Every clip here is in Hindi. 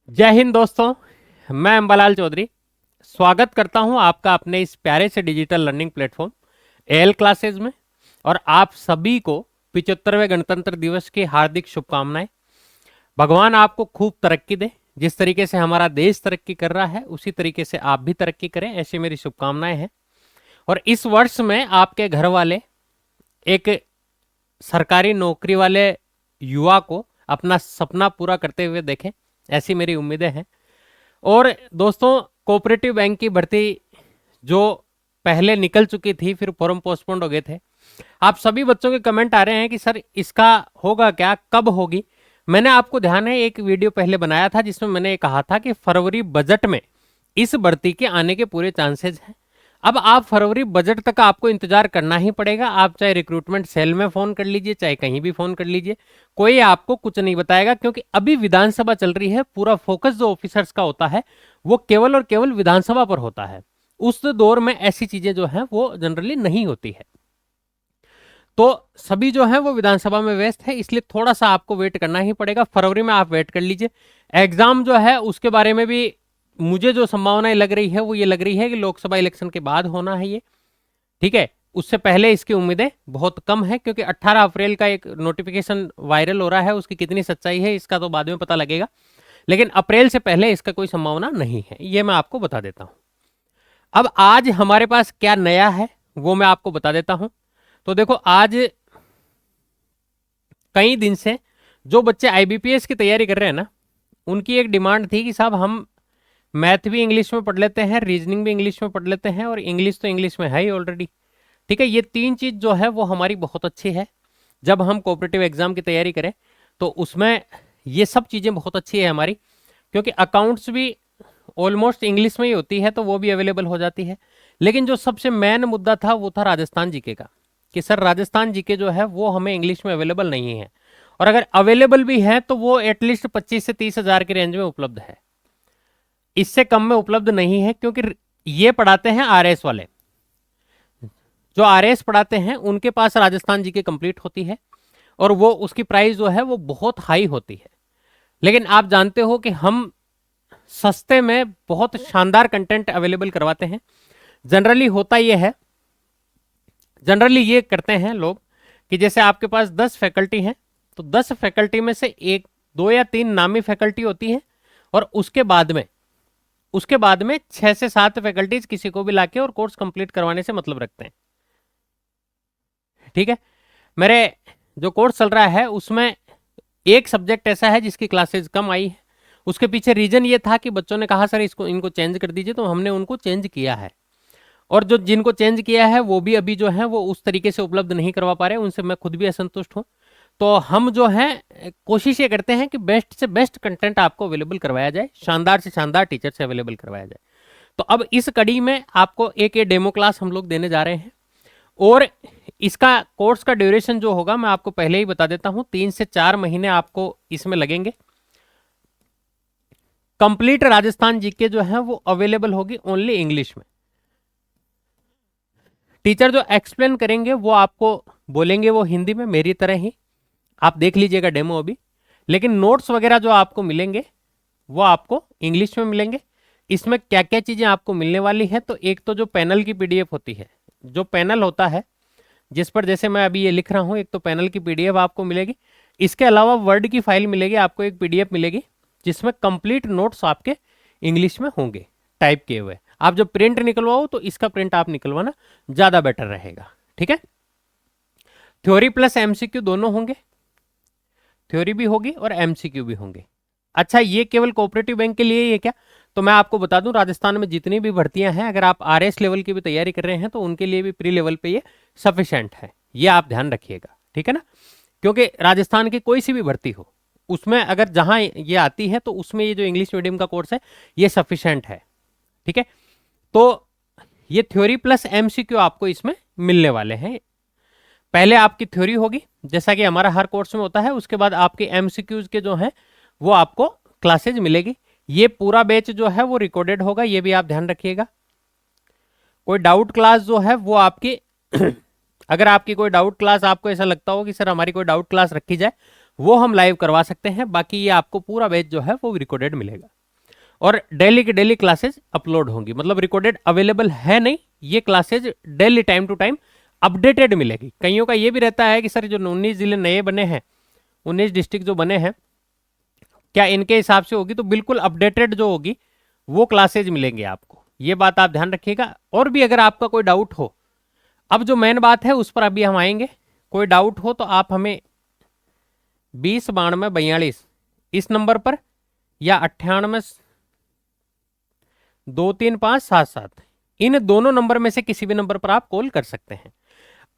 जय हिंद दोस्तों। मैं अंबालाल चौधरी स्वागत करता हूं आपका अपने इस प्यारे से digital learning platform L classes में। और आप सभी को 75वें गणतंत्र दिवस की हार्दिक शुभकामनाएं। भगवान आपको खूब तरक्की दे। जिस तरीके से हमारा देश तरक्की कर रहा है उसी तरीके से आप भी तरक्की करें, ऐसी मेरी शुभकामनाएं हैं। और इस वर्ष में आपके घर वाले एक सरकारी नौकरी वाले युवा को अपना सपना पूरा करते हुए देखें, ऐसी मेरी उम्मीदें हैं। और दोस्तों, कोऑपरेटिव बैंक की भर्ती जो पहले निकल चुकी थी, फिर फॉर्म पोस्टपोन्ड हो गए थे। आप सभी बच्चों के कमेंट आ रहे हैं कि सर इसका होगा क्या, कब होगी। मैंने आपको ध्यान है एक वीडियो पहले बनाया था जिसमें मैंने कहा था कि फरवरी बजट में इस भर्ती के आने के पूरे चांसेस हैं। अब आप फरवरी बजट तक आपको इंतजार करना ही पड़ेगा। आप चाहे रिक्रूटमेंट सेल में फोन कर लीजिए, चाहे कहीं भी फोन कर लीजिए, कोई आपको कुछ नहीं बताएगा, क्योंकि अभी विधानसभा चल रही है। पूरा फोकस जो ऑफिसर्स का होता है वो केवल और केवल विधानसभा पर होता है। उस दौर में ऐसी चीजें जो है वो जनरली नहीं होती है। तो सभी जो है वो विधानसभा में व्यस्त है, इसलिए थोड़ा सा आपको वेट करना ही पड़ेगा। फरवरी में आप वेट कर लीजिए। एग्जाम जो है उसके बारे में भी मुझे जो संभावनाएं लग रही है वो ये लग रही है कि लोकसभा इलेक्शन के बाद होना है ये, ठीक है। उससे पहले इसकी उम्मीदें बहुत कम है, क्योंकि 18 अप्रैल का एक नोटिफिकेशन वायरल हो रहा है, उसकी कितनी सच्चाई है इसका तो बाद में पता लगेगा। लेकिन अप्रैल से पहले इसका कोई संभावना नहीं है, ये मैं आपको बता देता हूं। अब आज हमारे पास क्या नया है वो मैं आपको बता देता हूं। तो देखो, आज कई दिन से जो बच्चे आईबीपीएस की तैयारी कर रहे हैं ना, उनकी एक डिमांड थी कि साहब हम मैथ भी इंग्लिश में पढ़ लेते हैं, रीजनिंग भी इंग्लिश में पढ़ लेते हैं, और इंग्लिश तो इंग्लिश में है ही ऑलरेडी, ठीक है। ये तीन चीज जो है वो हमारी बहुत अच्छी है। जब हम कोऑपरेटिव एग्जाम की तैयारी करें तो उसमें ये सब चीजें बहुत अच्छी है हमारी, क्योंकि अकाउंट्स भी ऑलमोस्ट इंग्लिश में ही होती है तो वो भी अवेलेबल हो जाती है। लेकिन जो सबसे मेन मुद्दा था वो था राजस्थान जीके का, कि सर राजस्थान जीके जो है वो हमें इंग्लिश में अवेलेबल नहीं है, और अगर अवेलेबल भी है तो वो एटलीस्ट 25 से 30 हजार की रेंज में उपलब्ध है, इससे कम में उपलब्ध नहीं है। क्योंकि ये पढ़ाते हैं आरएस वाले, जो आरएस पढ़ाते हैं उनके पास राजस्थान जीके कंप्लीट होती है, और वो उसकी प्राइस जो है वो बहुत हाई होती है। लेकिन आप जानते हो कि हम सस्ते में बहुत शानदार कंटेंट अवेलेबल करवाते हैं। जनरली होता ये है, जनरली ये करते हैं लोग कि जैसे आपके पास 10 फैकल्टी हैं तो 10 फैकल्टी में से एक, दो या तीन नामी फैकल्टी होती है, और उसके बाद में 6 से 7 फैकल्टीज किसी को भी लाके और कोर्स कंप्लीट करवाने से मतलब रखते हैं, ठीक है। मेरे जो कोर्स चल रहा है उसमें एक सब्जेक्ट ऐसा है जिसकी क्लासेस कम आई है। उसके पीछे रीजन ये था कि बच्चों ने कहा सर इसको इनको चेंज कर दीजिए, तो हमने उनको चेंज किया है। और जो जिनको चेंज किया है वो भी अभी जो है वो उस तरीके से उपलब्ध नहीं करवा पा रहे, उनसे मैं खुद भी असंतुष्ट हूं। तो हम जो है कोशिश ये करते हैं कि बेस्ट से बेस्ट कंटेंट आपको अवेलेबल करवाया जाए, शानदार से शानदार टीचर से अवेलेबल करवाया जाए। तो अब इस कड़ी में आपको एक ये डेमो क्लास हम लोग देने जा रहे हैं। और इसका कोर्स का ड्यूरेशन जो होगा मैं आपको पहले ही बता देता हूं, 3 से 4 महीने आपको इसमें लगेंगे। कंप्लीट राजस्थान जीके जो है वो अवेलेबल होगी ओनली इंग्लिश में। टीचर जो एक्सप्लेन करेंगे वो आपको बोलेंगे वो हिंदी में, मेरी तरह ही। आप देख लीजिएगा डेमो अभी। लेकिन नोट्स वगैरह जो आपको मिलेंगे वो आपको इंग्लिश में मिलेंगे। इसमें क्या क्या चीजें आपको मिलने वाली है, तो एक तो जो पैनल की पीडीएफ होती है, जो पैनल होता है जिस पर जैसे मैं अभी ये लिख रहा हूं, एक तो पैनल की पीडीएफ आपको मिलेगी। इसके अलावा वर्ड की फाइल मिलेगी आपको, एक पीडीएफ मिलेगी जिसमें कंप्लीट नोट्स आपके इंग्लिश में होंगे टाइप किए हुए। आप जब प्रिंट निकलवाओ तो इसका प्रिंट आप निकलवाना ज्यादा बेटर रहेगा, ठीक है। थ्योरी प्लस एमसीक्यू दोनों होंगे, थ्योरी भी होगी और एमसीक्यू भी होंगे। अच्छा, ये केवल कोऑपरेटिव बैंक के लिए ही है क्या? तो मैं आपको बता दूं, राजस्थान में जितनी भी भर्तियां हैं, अगर आप आरएस लेवल की भी तैयारी कर रहे हैं तो उनके लिए भी प्री लेवल पे ये सफिशिएंट है। ये आप ध्यान रखिएगा, ठीक है ना। क्योंकि राजस्थान की कोई सी भी भर्ती हो उसमें अगर जहां ये आती है तो उसमें ये जो इंग्लिश मीडियम का कोर्स है ये सफिशिएंट है, ठीक है। तो ये थ्योरी प्लस एमसीक्यू आपको इसमें मिलने वाले हैं। पहले आपकी थ्योरी होगी जैसा कि हमारा हर कोर्स में होता है, उसके बाद आपके एमसीक्यूज के जो हैं वो आपको क्लासेज मिलेगी। ये पूरा बैच जो है वो रिकॉर्डेड होगा, ये भी आप ध्यान रखिएगा। कोई डाउट क्लास जो है वो आपकी अगर आपकी कोई डाउट क्लास, आपको ऐसा लगता हो कि सर हमारी कोई डाउट क्लास रखी जाए, वो हम लाइव करवा सकते हैं। बाकी ये आपको पूरा बैच जो है वो रिकॉर्डेड मिलेगा, और डेली की डेली क्लासेज अपलोड होंगी, मतलब रिकॉर्डेड अवेलेबल है नहीं, ये classes daily time to time updated मिलेगी। कईयों का ये भी रहता है कि सर जो 19 जिले नए बने हैं, 19 डिस्ट्रिक्ट जो बने हैं, क्या इनके हिसाब से होगी? तो बिल्कुल अपडेटेड जो होगी वो क्लासेज मिलेंगे आपको, ये बात आप ध्यान रखिएगा। और भी अगर आपका कोई डाउट हो, अब जो मेन बात है उस पर अभी हम आएंगे, कोई डाउट हो तो आप हमें 209242 इस नंबर पर या 982357 इन दोनों नंबर में से किसी भी नंबर पर आप कॉल कर सकते हैं।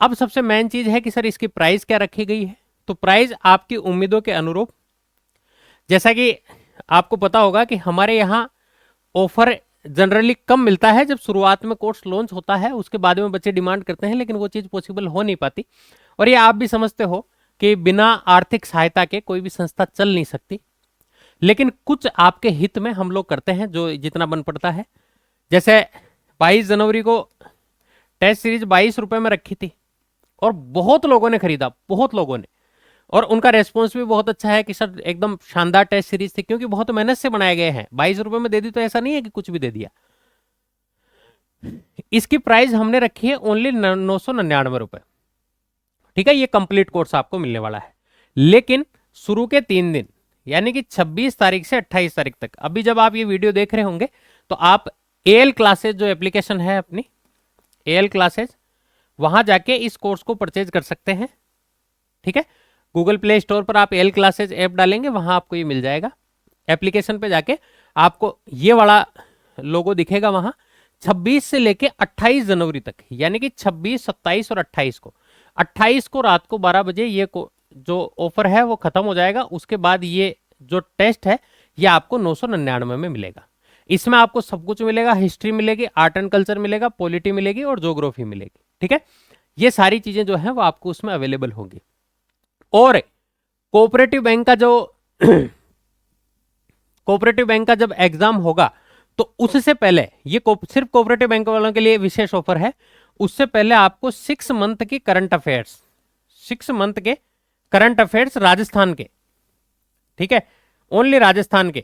अब सबसे मेन चीज है कि सर इसकी प्राइस क्या रखी गई है? तो प्राइस आपकी उम्मीदों के अनुरूप, जैसा कि आपको पता होगा कि हमारे यहाँ ऑफर जनरली कम मिलता है जब शुरुआत में कोर्स लॉन्च होता है, उसके बाद में बच्चे डिमांड करते हैं, लेकिन वो चीज़ पॉसिबल हो नहीं पाती। और ये आप भी समझते हो कि बिना आर्थिक सहायता के कोई भी संस्था चल नहीं सकती, लेकिन कुछ आपके हित में हम लोग करते हैं जो जितना बन पड़ता है। जैसे 22 जनवरी को टेस्ट सीरीज 22 रुपए में रखी थी और बहुत लोगों ने खरीदा, बहुत लोगों ने, और उनका रेस्पॉन्स भी बहुत अच्छा है कि सर एकदम शानदार टेस्ट सीरीज थी, क्योंकि बहुत मेहनत से बनाए गए हैं। 22 रुपए में दे दी तो ऐसा नहीं है कि कुछ भी दे दिया। इसकी प्राइस हमने रखी है ओनली 999 रुपए, ठीक है। ये कंप्लीट कोर्स आपको मिलने वाला है, लेकिन शुरू के 3 दिन यानी कि 26 तारीख से 28 तारीख तक, अभी जब आप ये वीडियो देख रहे होंगे तो आप एएल क्लासेज जो एप्लीकेशन है अपनी एएल क्लासेज, वहां जाके इस कोर्स को परचेज कर सकते हैं, ठीक है। गूगल प्ले स्टोर पर आप एएल क्लासेज ऐप डालेंगे, वहां आपको ये मिल जाएगा। एप्लीकेशन पे जाके आपको ये वाला लोगो दिखेगा, वहां 26 से लेके 28 जनवरी तक, यानी कि 26, 27 और 28 को, 28 को रात को 12 बजे ये जो ऑफर है वो खत्म हो जाएगा। उसके बाद ये जो टेस्ट है ये आपको 999 में मिलेगा। इसमें आपको सब कुछ मिलेगा, हिस्ट्री मिलेगी, आर्ट एंड कल्चर मिलेगा, पॉलिटी मिलेगी और ज्योग्राफी मिलेगी, ठीक है। ये सारी चीजें जो है वो आपको उसमें अवेलेबल होंगी। और कोऑपरेटिव बैंक का जो कोऑपरेटिव बैंक का जब एग्जाम होगा तो उससे पहले, ये सिर्फ कोऑपरेटिव बैंक वालों के लिए विशेष ऑफर है, उससे पहले आपको 6 मंथ के करंट अफेयर्स, 6 मंथ के करंट अफेयर्स राजस्थान के, ठीक है, ओनली राजस्थान के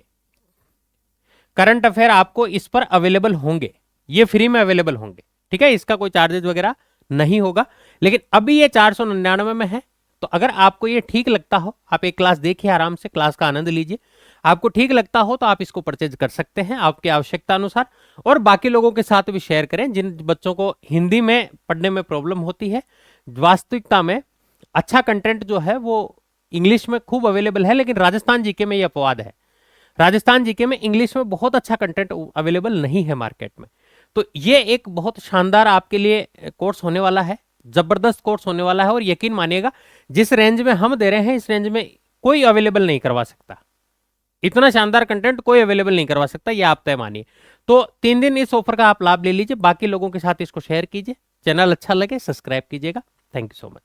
करंट अफेयर आपको इस पर अवेलेबल होंगे, ये फ्री में अवेलेबल होंगे, ठीक है। इसका कोई चार्जेस वगैरह नहीं होगा, लेकिन अभी ये 499 में है। तो अगर आपको ये ठीक लगता हो, आप एक क्लास देखिए, आराम से क्लास का आनंद लीजिए, आपको ठीक लगता हो तो आप इसको परचेज कर सकते हैं आपकी आवश्यकता अनुसार, और बाकी लोगों के साथ भी शेयर करें जिन बच्चों को हिंदी में पढ़ने में प्रॉब्लम होती है। वास्तविकता में अच्छा कंटेंट जो है वो इंग्लिश में खूब अवेलेबल है, लेकिन राजस्थान जीके में ये अपवाद है। राजस्थान जीके में इंग्लिश में बहुत अच्छा कंटेंट अवेलेबल नहीं है मार्केट में। तो ये एक बहुत शानदार आपके लिए कोर्स होने वाला है, जबरदस्त कोर्स होने वाला है। और यकीन मानिएगा, जिस रेंज में हम दे रहे हैं इस रेंज में कोई अवेलेबल नहीं करवा सकता, इतना शानदार कंटेंट कोई अवेलेबल नहीं करवा सकता, ये आप तय मानिए। तो 3 दिन इस ऑफर का आप लाभ ले लीजिए, बाकी लोगों के साथ इसको शेयर कीजिए, चैनल अच्छा लगे सब्सक्राइब कीजिएगा। Thank you so much.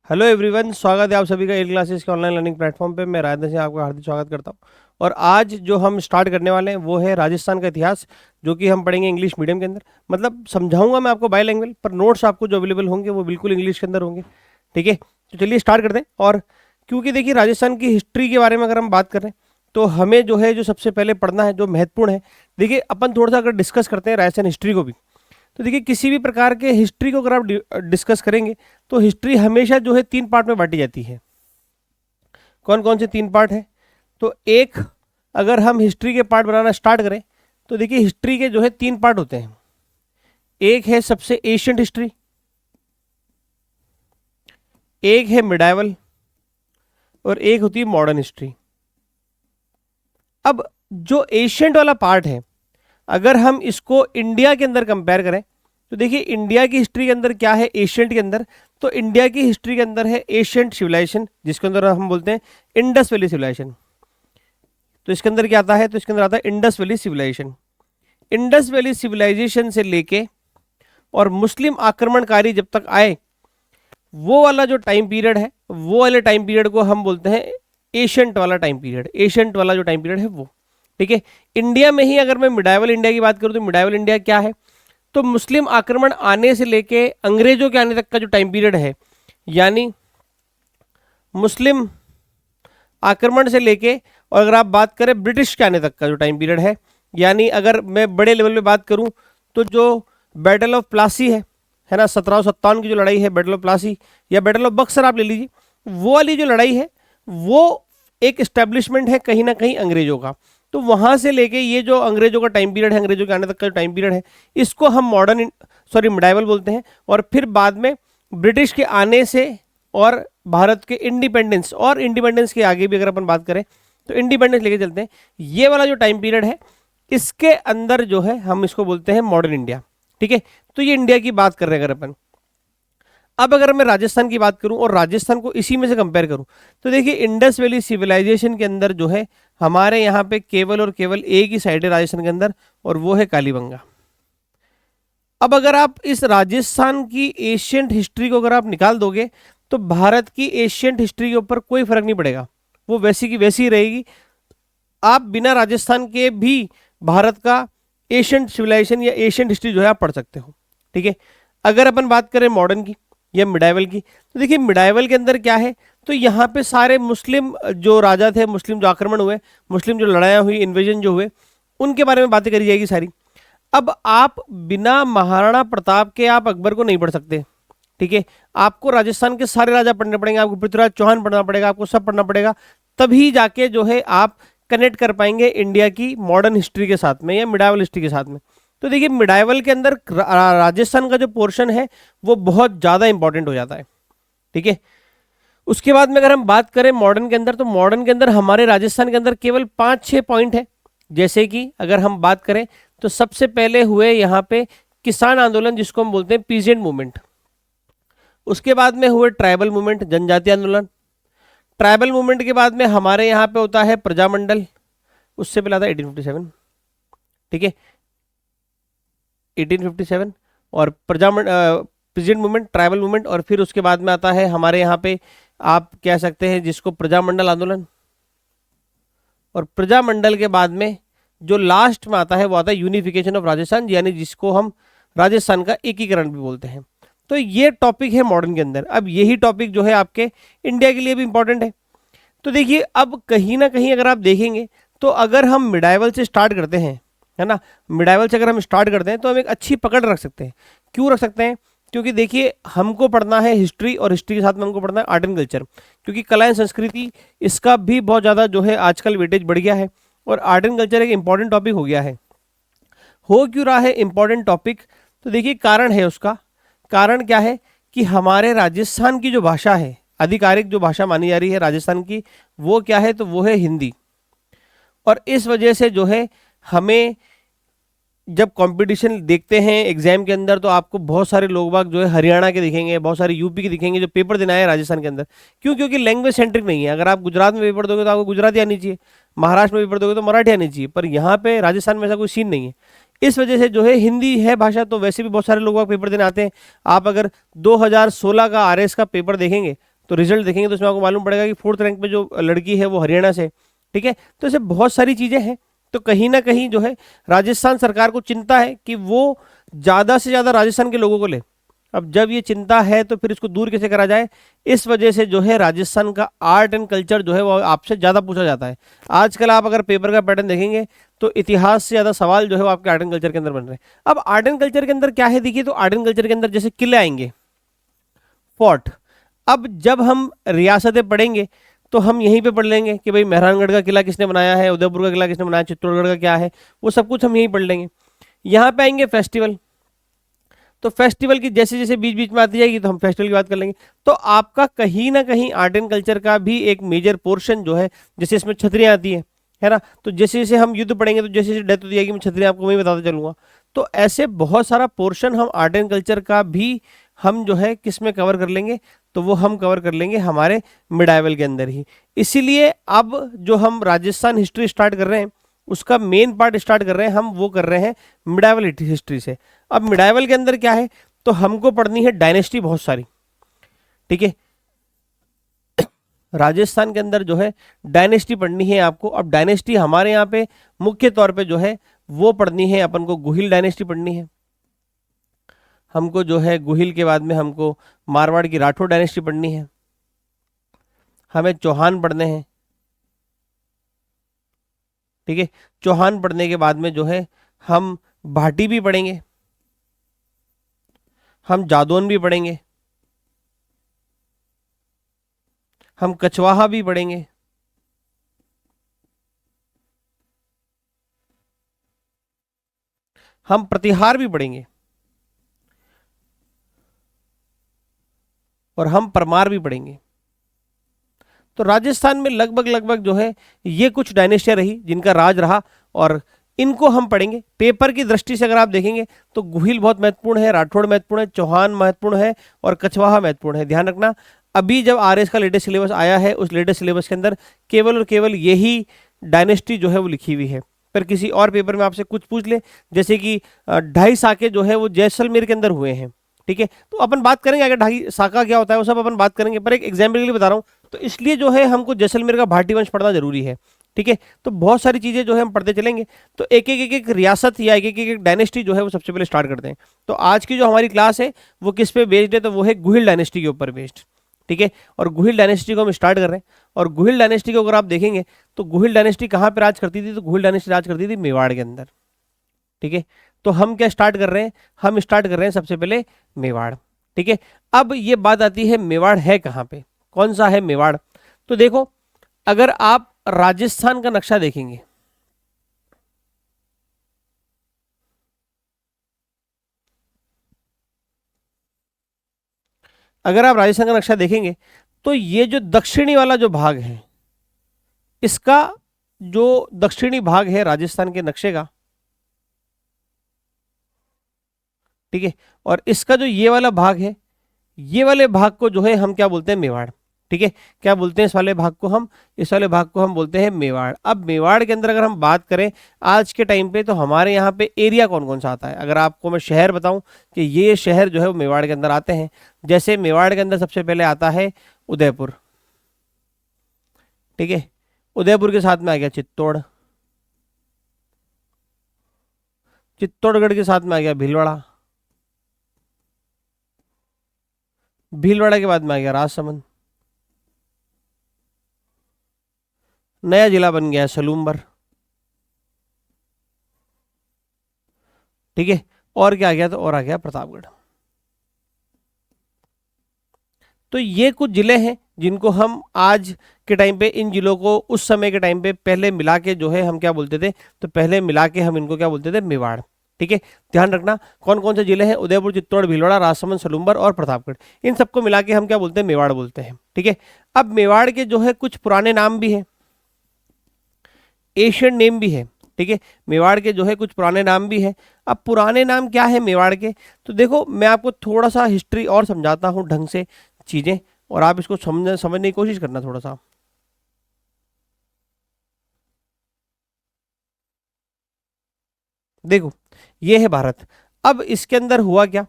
Hello everyone, स्वागत है आप सभी का एल क्लासेस के ऑनलाइन लर्निंग प्लेटफॉर्म पे। मैं राजेंद्र सिंह आपका हार्दिक स्वागत करता हूं। और आज जो हम स्टार्ट करने वाले हैं वो है राजस्थान का इतिहास, जो कि हम पढ़ेंगे इंग्लिश मीडियम के अंदर। मतलब समझाऊंगा मैं आपको बाइलैंग्वेज, पर नोट्स आपको जो अवेलेबल होंगे वो बिल्कुल इंग्लिश के अंदर होंगे, ठीक है। तो चलिए स्टार्ट करते हैं। और क्योंकि देखिए राजस्थान की हिस्ट्री के बारे में अगर हम बात करें तो हमें जो है जो सबसे पहले पढ़ना है, जो महत्वपूर्ण है, देखिए अपन थोड़ा सा अगर डिस्कस करते हैं राजस्थान हिस्ट्री को भी, तो देखिए किसी भी प्रकार के हिस्ट्री को अगर आप डिस्कस करेंगे तो हिस्ट्री हमेशा जो है 3 पार्ट में बांटी जाती है। कौन कौन से 3 पार्ट है? तो एक, अगर हम हिस्ट्री के पार्ट बनाना स्टार्ट करें तो देखिए हिस्ट्री के जो है 3 पार्ट होते हैं। एक है सबसे एशियंट हिस्ट्री, एक है मिडाइवल, और एक होती है मॉडर्न हिस्ट्री। अब जो एशियंट वाला पार्ट है, अगर हम इसको इंडिया के अंदर कंपेयर करें तो देखिए इंडिया की हिस्ट्री के अंदर क्या है एशियंट के अंदर, तो इंडिया की हिस्ट्री के अंदर है एशियंट सिविलाइजेशन, जिसके अंदर हम बोलते हैं इंडस वैली सिविलाइजेशन। तो इसके अंदर क्या आता है? तो इसके अंदर आता है Indus valley civilisation. Indus valley civilisation से लेके और मुस्लिम आक्रमणकारी जब तक आए, वो वाला जो टाइम पीरियड है, वो वाले टाइम पीरियड को हम बोलते हैं एशियंट वाला टाइम पीरियड। एशियंट वाला जो टाइम पीरियड है वो, ठीक है। इंडिया में ही अगर मैं मिडाइवल इंडिया की बात करूं तो मिडाइवल इंडिया क्या है? तो मुस्लिम आक्रमण आने से लेके अंग्रेजों के आने तक का जो टाइम पीरियड है, यानी मुस्लिम आक्रमण से लेके और अगर आप बात करें ब्रिटिश के आने तक का जो टाइम पीरियड है, यानी अगर मैं बड़े लेवल पे बात करूं तो जो बैटल ऑफ प्लासी है ना, 1757 की जो लड़ाई है बैटल ऑफ प्लासी, या बैटल ऑफ बक्सर आप ले लीजिए, वो वाली जो लड़ाई है वो एक एस्टेब्लिशमेंट है कहीं ना कहीं अंग्रेजों का। तो वहां से लेके ये जो अंग्रेजों का टाइम पीरियड है, अंग्रेजों के आने तक का जो टाइम पीरियड है, इसको हम मॉडर्न मिडाइवल बोलते हैं। और फिर बाद में ब्रिटिश के आने से और भारत के इंडिपेंडेंस, और इंडिपेंडेंस के आगे भी अगर अपन बात करें तो इंडिपेंडेंस लेके चलते हैं, ये वाला जो टाइम पीरियड है इसके अंदर जो है हम इसको बोलते हैं मॉडर्न इंडिया। ठीक है, तो ये इंडिया की बात कर रहे हैं अगर अपन। अब अगर मैं राजस्थान की बात करूं और राजस्थान को इसी में से कंपेयर करूं तो देखिए इंडस वैली सिविलाइजेशन के अंदर जो है हमारे यहाँ पे केवल और केवल एक ही साइड है राजस्थान के अंदर, और वो है कालीबंगा। अब अगर आप इस राजस्थान की एशियंट हिस्ट्री को अगर आप निकाल दोगे तो भारत की एशियंट हिस्ट्री के ऊपर कोई फर्क नहीं पड़ेगा, वो वैसी की वैसी ही रहेगी। आप बिना राजस्थान के भी भारत का एशियंट सिविलाइजेशन या एशियंट हिस्ट्री जो है आप पढ़ सकते हो। ठीक है, अगर अपन बात करें मॉडर्न की या मिडाइवल की, तो देखिए मिडाइवल के अंदर क्या है, तो यहाँ पे सारे मुस्लिम जो राजा थे, मुस्लिम जो आक्रमण हुए, मुस्लिम जो लड़ाइयाँ हुई, इन्वेजन जो हुए, उनके बारे में बातें करी जाएगी सारी। अब आप बिना महाराणा प्रताप के आप अकबर को नहीं पढ़ सकते। ठीक है, आपको राजस्थान के सारे राजा पढ़ने पड़ेंगे, आपको पृथ्वीराज चौहान पढ़ना पड़ेगा, आपको सब पढ़ना पड़ेगा, तभी जाके जो है आप कनेक्ट कर पाएंगे इंडिया की मॉडर्न हिस्ट्री के साथ में या मिडाइवल हिस्ट्री के साथ में। तो देखिए मिडाइवल के अंदर राजस्थान का जो पोर्शन है वो बहुत ज़्यादा इंपॉर्टेंट हो जाता है। ठीक है, उसके बाद में अगर हम बात करें मॉडर्न के अंदर, तो मॉडर्न के अंदर हमारे राजस्थान के अंदर केवल 5-6 पॉइंट है। जैसे कि अगर हम बात करें तो सबसे पहले हुए यहाँ पे किसान आंदोलन, जिसको हम बोलते हैं पीजेंट मूवमेंट। उसके बाद में हुए ट्राइबल मूवमेंट, जनजातीय आंदोलन। ट्राइबल मूवमेंट के बाद में हमारे यहाँ पे होता है प्रजामंडल, उससे पहले आता है 1857। ठीक है, 1857 और पीजेंट मूवमेंट, ट्राइबल मूवमेंट, और फिर उसके बाद में आता है हमारे यहाँ पे आप कह सकते हैं जिसको प्रजामंडल आंदोलन। और प्रजामंडल के बाद में जो लास्ट में आता है वो आता है यूनिफिकेशन ऑफ राजस्थान, यानी जिसको हम राजस्थान का एकीकरण भी बोलते हैं। तो ये टॉपिक है मॉडर्न के अंदर। अब यही टॉपिक जो है आपके इंडिया के लिए भी इंपॉर्टेंट है। तो देखिए अब कहीं ना कहीं अगर आप देखेंगे तो अगर हम मिडाइवल से स्टार्ट करते हैं, है ना, मिडाइवल से अगर हम स्टार्ट करते हैं तो हम एक अच्छी पकड़ रख सकते हैं। क्यों रख सकते हैं? क्योंकि देखिए हमको पढ़ना है हिस्ट्री, और हिस्ट्री के साथ में हमको पढ़ना है आर्ट एंड कल्चर, क्योंकि कला एंड संस्कृति इसका भी बहुत ज़्यादा जो है आजकल वेटेज बढ़ गया है, और आर्ट एंड कल्चर एक इंपॉर्टेंट टॉपिक हो गया है। हो क्यों रहा है इंपॉर्टेंट टॉपिक? तो देखिए कारण है उसका। कारण क्या है कि हमारे राजस्थान की जो भाषा है, आधिकारिक जो भाषा मानी जा रही है राजस्थान की, वो क्या है? तो वो है हिंदी। और इस वजह से जो है हमें जब कंपटीशन देखते हैं एग्जाम के अंदर, तो आपको बहुत सारे लोग बाग जो है हरियाणा के दिखेंगे, बहुत सारे यूपी के दिखेंगे जो पेपर देना है राजस्थान के अंदर। क्यों? क्योंकि लैंग्वेज सेंट्रिक नहीं है। अगर आप गुजरात में पेपर दोगे तो आपको गुजराती आनी चाहिए, महाराष्ट्र में पेपर दोगे तो मराठी आनी चाहिए, पर यहाँ पे राजस्थान में ऐसा कोई सीन नहीं है। इस वजह से जो है हिंदी है भाषा, तो वैसे भी बहुत सारे लोग पेपर देने आते हैं। आप अगर 2016 का आरएस का पेपर देखेंगे तो रिजल्ट देखेंगे तो उसमें आपको मालूम पड़ेगा कि 4th रैंक पे जो लड़की है वो हरियाणा से। ठीक है, तो ऐसे बहुत सारी चीज़ें हैं। तो कहीं ना कहीं जो है राजस्थान सरकार को चिंता है कि वो ज़्यादा से ज़्यादा राजस्थान के लोगों को ले। अब जब ये चिंता है तो फिर इसको दूर कैसे करा जाए? इस वजह से जो है राजस्थान का आर्ट एंड कल्चर जो है वो आपसे ज़्यादा पूछा जाता है। आजकल आप अगर पेपर का पैटर्न देखेंगे तो इतिहास से ज़्यादा सवाल जो है वो आपके आर्ट एंड कल्चर के अंदर बन रहे हैं। अब आर्ट एंड कल्चर के अंदर क्या है देखिए, तो आर्ट एंड कल्चर के अंदर जैसे किले आएंगे, फोर्ट। अब जब हम रियासतें पढ़ेंगे तो हम यहीं पे पढ़ लेंगे कि भाई मेहरानगढ़ का किला किसने बनाया है, उदयपुर का किला किसने बनाया, चित्तौड़गढ़ का क्या है, वो सब कुछ हम यहीं पढ़ लेंगे। यहाँ पे आएंगे फेस्टिवल, तो फेस्टिवल की जैसे जैसे बीच बीच में आती जाएगी तो हम फेस्टिवल की बात कर लेंगे। तो आपका कहीं ना कहीं आर्ट एंड कल्चर का भी एक मेजर पोर्शन जो है, जैसे इसमें छतरियाँ आती है ना, तो जैसे जैसे हम युद्ध पढ़ेंगे तो जैसे जैसे डेथ होती जाएगी मैं छतरियाँ आपको वहीं बताता चलूँगा। तो ऐसे बहुत सारा पोर्शन हम आर्ट एंड कल्चर का भी हम जो है किस में कवर कर लेंगे, तो वो हम कवर कर लेंगे हमारे मिडाइवल के अंदर ही। इसीलिए अब जो हम राजस्थान हिस्ट्री स्टार्ट कर रहे हैं उसका मेन पार्ट स्टार्ट कर रहे हैं, हम वो कर रहे हैं मिडाइवल हिस्ट्री से। अब मिडाइवल के अंदर क्या है, तो हमको पढ़नी है डायनेस्टी बहुत सारी। ठीक है, राजस्थान के अंदर जो है डायनेस्टी पढ़नी है आपको। अब डायनेस्टी हमारे यहाँ पे मुख्य तौर पे जो है वो पढ़नी है अपन को, गुहिल डायनेस्टी पढ़नी है हमको, जो है गुहिल के बाद में हमको मारवाड़ की राठौर डायनेस्टी पढ़नी है, हमें चौहान पढ़ने हैं, ठीक है। चौहान पढ़ने के बाद में जो है हम भाटी भी पढ़ेंगे, हम जादौन भी पढ़ेंगे, हम कछवाहा भी पढ़ेंगे, हम प्रतिहार भी पढ़ेंगे और हम परमार भी पढ़ेंगे। तो राजस्थान में लगभग लगभग जो है ये कुछ डायनेस्टियां रही जिनका राज रहा, और इनको हम पढ़ेंगे। पेपर की दृष्टि से अगर आप देखेंगे तो गुहिल बहुत महत्वपूर्ण है, राठौड़ महत्वपूर्ण है, चौहान महत्वपूर्ण है और कछवाहा महत्वपूर्ण है। ध्यान रखना, अभी जब आरएस का लेटेस्ट सिलेबस आया है उस लेटेस्ट सिलेबस के अंदर केवल और केवल यही डायनेस्टी जो है वो लिखी हुई है। पर किसी और पेपर में आपसे कुछ पूछ ले, जैसे कि 2.5 साके जो है वो जैसलमेर के अंदर हुए हैं, ठीक है, तो अपन बात करेंगे अगर 2.5 साका क्या होता है वो सब अपन बात करेंगे, पर एक एग्जाम्पल के लिए बता रहा हूँ। तो इसलिए जो है हमको जैसलमेर का भाटी वंश पढ़ना जरूरी है, ठीक है। तो बहुत सारी चीजें जो है हम पढ़ते चलेंगे। तो एक रियासत या एक डायनेस्टी जो है वो सबसे पहले स्टार्ट करते हैं। तो आज की जो हमारी क्लास है वो किस पे बेस्ड है, तो वो है गुहिल डायनेस्टी के ऊपर बेस्ड, ठीक है। और गुहिल डायनेस्टी को हम स्टार्ट कर रहे हैं। और गुहिल डायनेस्टी को अगर आप देखेंगे तो गुहिल डायनेस्टी कहाँ पे राज करती थी, तो गुहिल डायनेस्टी राज करती थी मेवाड़ के अंदर, ठीक है। तो हम क्या स्टार्ट कर रहे हैं, हम स्टार्ट कर रहे हैं सबसे पहले मेवाड़, ठीक है। अब ये बात आती है मेवाड़ है कहाँ पे, कौन सा है मेवाड़। तो देखो, अगर आप राजस्थान का नक्शा देखेंगे, अगर आप राजस्थान का नक्शा देखेंगे तो ये जो दक्षिणी वाला जो भाग है, इसका जो दक्षिणी भाग है राजस्थान के नक्शे का, ठीक है, और इसका जो ये वाला भाग है, ये वाले भाग को जो है हम क्या बोलते हैं, मेवाड़, ठीक है। क्या बोलते हैं इस वाले भाग को, हम इस वाले भाग को हम बोलते हैं मेवाड़। अब मेवाड़ के अंदर अगर हम बात करें आज के टाइम पे, तो हमारे यहाँ पे एरिया कौन कौन सा आता है, अगर आपको मैं शहर बताऊं कि ये शहर जो है वो मेवाड़ के अंदर आते हैं, जैसे मेवाड़ के अंदर सबसे पहले आता है उदयपुर, ठीक है। उदयपुर के साथ में आ गया चित्तौड़, चित्तौड़गढ़ के साथ में आ गया भीलवाड़ा, भीलवाड़ा के बाद में आ गया राजसमंद, नया जिला बन गया सलूम्बर, ठीक है। और क्या आ गया, तो और आ गया प्रतापगढ़। तो ये कुछ जिले हैं जिनको हम आज के टाइम पे, इन जिलों को उस समय के टाइम पे पहले मिला के जो है हम क्या बोलते थे, तो पहले मिला के हम इनको क्या बोलते थे, मेवाड़, ठीक है। ध्यान रखना कौन कौन से जिले हैं, उदयपुर, चित्तौड़, भीलवाड़ा, राजसमंद, सलूम्बर और प्रतापगढ़, इन सबको मिला के हम क्या बोलते हैं, मेवाड़ बोलते हैं, ठीक है। अब मेवाड़ के जो है कुछ पुराने नाम भी हैं, एशियन नेम भी है, ठीक है। मेवाड़ के जो है कुछ पुराने नाम भी हैं। अब पुराने नाम क्या है मेवाड़ के, तो देखो मैं आपको थोड़ा सा हिस्ट्री और समझाता हूँ ढंग से चीजें, और आप इसको समझने की कोशिश करना थोड़ा सा। देखो ये है भारत। अब इसके अंदर हुआ क्या,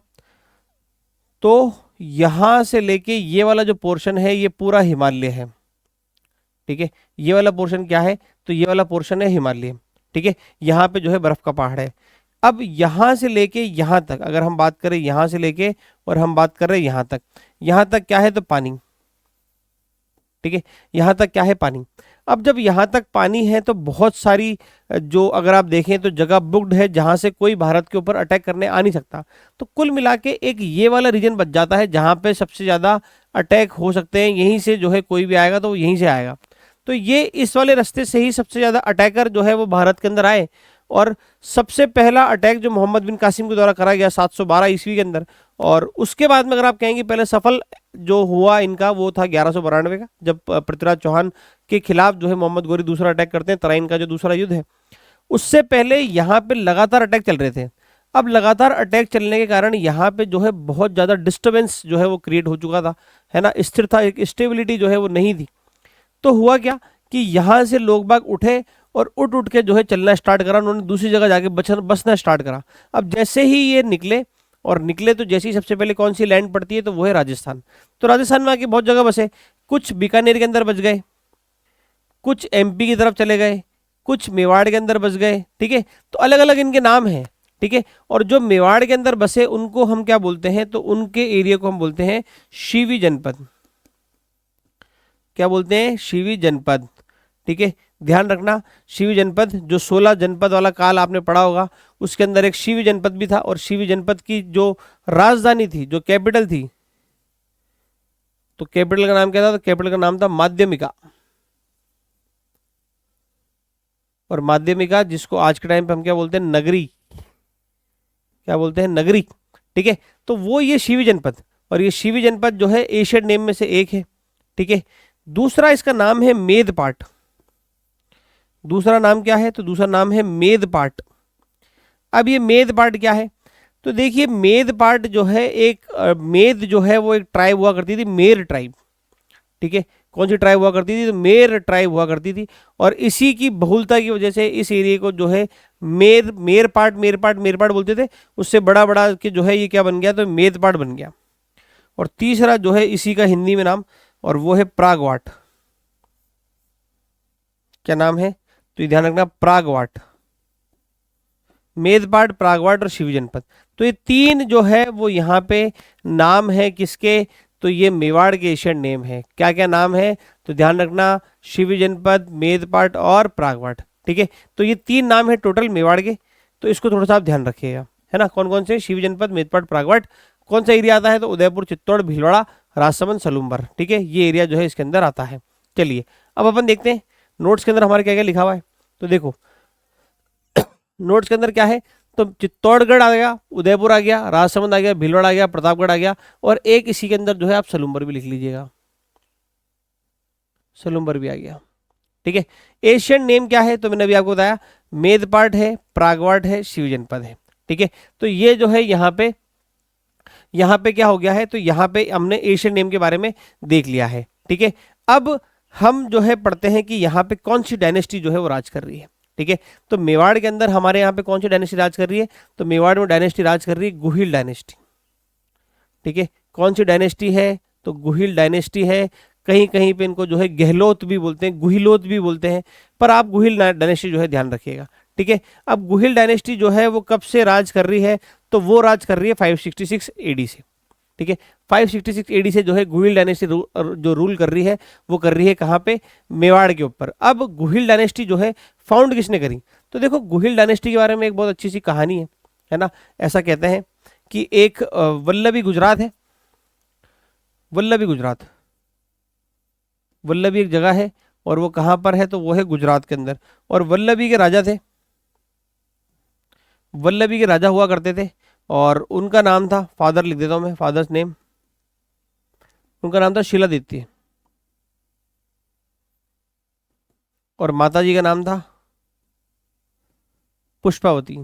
तो यहां से लेके ये वाला जो पोर्शन है ये पूरा हिमालय है, ठीक है। ये वाला पोर्शन क्या है, तो ये वाला पोर्शन है हिमालय, ठीक है। यहाँ पे जो है बर्फ का पहाड़ है। अब यहां से लेके यहां तक अगर हम बात करें, यहां से लेके और हम बात कर रहे हैं यहां तक क्या है, तो पानी, ठीक है। यहां तक क्या है, पानी। अब जब यहां तक पानी है तो बहुत सारी जो अगर आप देखें तो जगह बुक्ड है जहां से कोई भारत के ऊपर अटैक करने आ नहीं सकता। तो कुल मिला के एक ये वाला रीजन बच जाता है जहां पे सबसे ज्यादा अटैक हो सकते हैं, यहीं से जो है कोई भी आएगा तो वो यहीं से आएगा। तो ये इस वाले रास्ते से ही सबसे ज्यादा अटैकर जो है वो भारत के अंदर आए। और सबसे पहला अटैक जो मोहम्मद बिन कासिम के द्वारा करा गया 712 ईस्वी के अंदर, और उसके बाद में अगर आप कहेंगे पहले सफल जो हुआ इनका वो था 1192 का, जब पृथ्वीराज चौहान के खिलाफ जो है मोहम्मद गोरी दूसरा अटैक करते हैं, तराइन का जो दूसरा युद्ध है। उससे पहले यहाँ पे लगातार अटैक चल रहे थे। अब लगातार अटैक चलने के कारण यहाँ पे जो है बहुत ज्यादा डिस्टर्बेंस जो है वो क्रिएट हो चुका था, है ना, स्थिरता, एक स्टेबिलिटी जो है वो नहीं थी। तो हुआ क्या कि यहाँ से लोग बाग उठे और उठ उठ के जो है चलना स्टार्ट करा, उन्होंने दूसरी जगह जाके बसना स्टार्ट करा। अब जैसे ही ये निकले तो जैसे ही सबसे पहले कौन सी लैंड पड़ती है, तो वो है राजस्थान। तो राजस्थान में आके बहुत जगह बसे, कुछ बीकानेर के अंदर बच गए, कुछ एमपी की तरफ चले गए, कुछ मेवाड़ के अंदर बस गए, ठीक है। तो अलग अलग इनके नाम हैं, ठीक है। और जो मेवाड़ के अंदर बसे उनको हम क्या बोलते हैं, तो उनके एरिया को हम बोलते हैं शिवी जनपद। क्या बोलते हैं, शिवी जनपद, ठीक है। ध्यान रखना, शिवी जनपद जो 16 जनपद वाला काल आपने पढ़ा होगा, उसके अंदर एक शिवी जनपद भी था, और शिवी जनपद की जो राजधानी थी, जो कैपिटल थी, तो कैपिटल का नाम क्या था? तो कैपिटल का नाम था माध्यमिका। और माध्यमिका जिसको आज के टाइम पे हम क्या बोलते हैं? नगरी। क्या बोलते हैं? नगरी। ठीक है, तो वो ये शिवी जनपद, और ये शिवी जनपद जो है एशियन नेम में से एक है। ठीक है, दूसरा इसका नाम है मेदपाट। दूसरा नाम क्या है? तो दूसरा नाम है मेदपाट। अब ये मेदपाट क्या है? तो देखिए, मेदपाट जो है मेद जो है वो एक ट्राइब हुआ करती थी, मेर ट्राइब। ठीक है, कौन सी ट्राइब हुआ करती थी? तो मेर ट्राइब हुआ करती थी, और इसी की बहुलता की वजह से इस एरिया को जो है मेरपाट बोलते थे। उससे बड़ा बड़ा कि जो है ये क्या बन गया? तो मेदपाट बन गया। और तीसरा जो है इसी का हिंदी में नाम, और वो है प्रागवाट। क्या नाम है? तो ये ध्यान रखना, प्रागवाट। मेदपाट, प्रागवाट और शिवी जनपद, तो ये तीन जो है वो यहाँ पे नाम है किसके? तो ये मेवाड़ के एशियन नेम है। क्या क्या नाम है? तो ध्यान रखना, शिवी जनपद, मेदपाट और प्रागवाट। ठीक है, तो ये तीन नाम है टोटल मेवाड़ के, तो इसको थोड़ा सा आप ध्यान रखिएगा, है ना। कौन कौन से? शिवी जनपद, मेदपाट, प्रागवाट। कौन सा एरिया आता है? तो उदयपुर, चित्तौड़, भीलवाड़ा, राजसमंद, सलूम्बर। ठीक है, ये एरिया जो है इसके अंदर आता है। चलिए अब अपन देखते हैं नोट्स के अंदर हमारे क्या क्या लिखा हुआ है। तो देखो नोट्स के अंदर क्या है? तो चित्तौड़गढ़ आ गया, उदयपुर आ गया, राजसमंद आ गया, भीलवाड़ा आ गया, प्रतापगढ़ आ गया, और एक इसी के अंदर जो है आप सलूम्बर भी लिख लीजिएगा, सलूम्बर भी आ गया। ठीक है, एशियन नेम क्या है? तो मैंने अभी आपको बताया, मेदपाट है, प्रागवाट है, शिव जनपद है। ठीक है, तो ये जो है यहाँ पे क्या हो गया है? तो यहाँ पे हमने एशियन नेम के बारे में देख लिया है। ठीक है, अब हम जो है पढ़ते हैं कि यहाँ पे कौन सी डायनेस्टी जो है वो राज कर रही है। ठीक है, तो मेवाड़ के अंदर हमारे यहाँ पे कौन सी डायनेस्टी राज कर रही है? तो मेवाड़ में डायनेस्टी राज कर रही है गुहिल डायनेस्टी। ठीक है, कौन सी डायनेस्टी है? तो गुहिल डायनेस्टी है। कहीं कहीं पे इनको जो है गहलोत भी बोलते हैं, गुहिलोत भी बोलते हैं, पर आप गुहिल डायनेस्टी जो है ध्यान रखिएगा। ठीक है, अब गुहिल डायनेस्टी जो है वो कब से राज कर रही है? तो वो राज कर रही है 566 एडी से। ठीक है, 566 एडी से जो है गुहिल डायनेस्टी जो रूल कर रही है वो कर रही है कहाँ पे? मेवाड़ के ऊपर। अब गुहिल डायनेस्टी जो है फाउंड किसने करी? तो देखो, गुहिल डायनेस्टी के बारे में एक बहुत अच्छी सी कहानी है ना। ऐसा कहते हैं कि एक वल्लभी गुजरात है, वल्लभी गुजरात, वल्लभी एक जगह है, और वो कहाँ पर है? तो वो है गुजरात के अंदर। और वल्लभी के राजा थे, वल्लभी के राजा हुआ करते थे, और उनका नाम था, फादर लिख देता हूं मैं, फादर्स नेम, उनका नाम था शिलादित्य, और माता जी का नाम था पुष्पावती।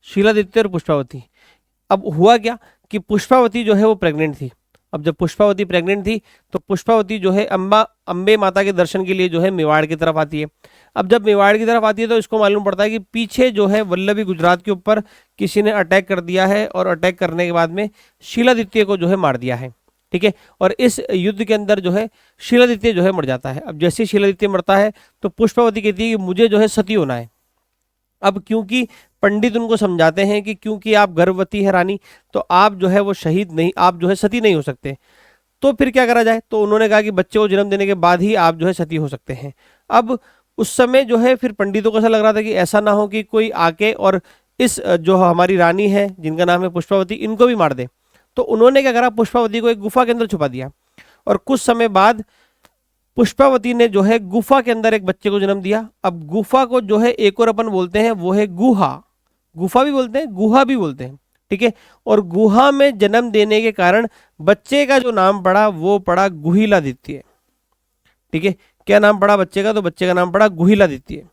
शिलादित्य और पुष्पावती। अब हुआ क्या कि पुष्पावती जो है वो प्रेग्नेंट थी। अब जब पुष्पावती प्रेग्नेंट थी तो पुष्पावती जो है अंबे माता के दर्शन के लिए जो है मेवाड़ की तरफ आती है। अब जब मेवाड़ की तरफ आती है तो इसको मालूम पड़ता है कि पीछे जो है वल्लभी गुजरात के ऊपर किसी ने अटैक कर दिया है, और अटैक करने के बाद में शिलादित्य को जो है मार दिया है। ठीक है, और इस युद्ध के अंदर जो है शिलादित्य जो है मर जाता है। अब जैसे शिलादित्य मरता है तो पुष्पावती कहती है कि मुझे जो है सती होना है। अब क्योंकि पंडित उनको समझाते हैं कि क्योंकि आप गर्भवती है रानी, तो आप जो है वो शहीद नहीं, आप जो है सती नहीं हो सकते, तो फिर क्या करा जाए? तो उन्होंने कहा कि बच्चे को जन्म देने के बाद ही आप जो है सती हो सकते हैं। अब उस समय जो है फिर पंडितों को ऐसा लग रहा था कि ऐसा ना हो कि कोई आके और इस जो हमारी रानी है जिनका नाम है पुष्पावती, इनको भी मार दे। तो उन्होंने क्या करा? पुष्पावती को एक गुफा के अंदर छुपा दिया, और कुछ समय बाद पुष्पावती ने जो है गुफा के अंदर एक बच्चे को जन्म दिया। अब गुफा को जो है एक और अपन बोलते हैं वो है गुहा, गुफा भी बोलते हैं, गुहा भी बोलते हैं। ठीक है, और गुहा में जन्म देने के कारण बच्चे का जो नाम पड़ा वो पड़ा गुहिलादित्य। ठीक है, क्या नाम पड़ा बच्चे का? तो बच्चे का नाम पड़ा गुहिलादित्य।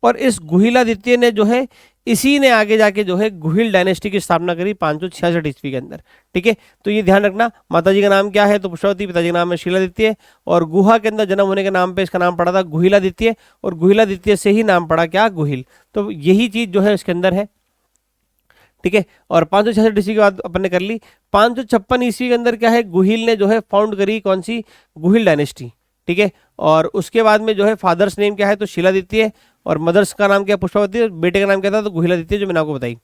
और इस गुहिलादित्य ने जो है इसी ने आगे जाके जो है गुहिल डायनेस्टी की स्थापना करी 566 ईस्वी के अंदर। ठीक है, तो ये ध्यान रखना, माताजी का नाम क्या है? तो पुष्पावती, पिताजी का नाम है शिलादित्य, और गुहा के अंदर जन्म होने के नाम पे इसका नाम पड़ा था गुहिलादित्य, और गुहिलादित्य से ही नाम पड़ा क्या? गुहिल। तो यही चीज जो है इसके अंदर है। ठीक है, और 566 ईस्वी की बात अपन ने कर ली। 556 ईस्वी के अंदर क्या है? गुहिल ने जो है फाउंड करी कौन सी? गुहिल डायनेस्टी। ठीक है, और उसके बाद में जो है फादर्स नेम क्या है? तो शिलादित्य, और मदर्स का नाम क्या? पुष्पावती, बेटे का नाम क्या था? तो गुहिलादित्य, जो मैंने आपको बताई।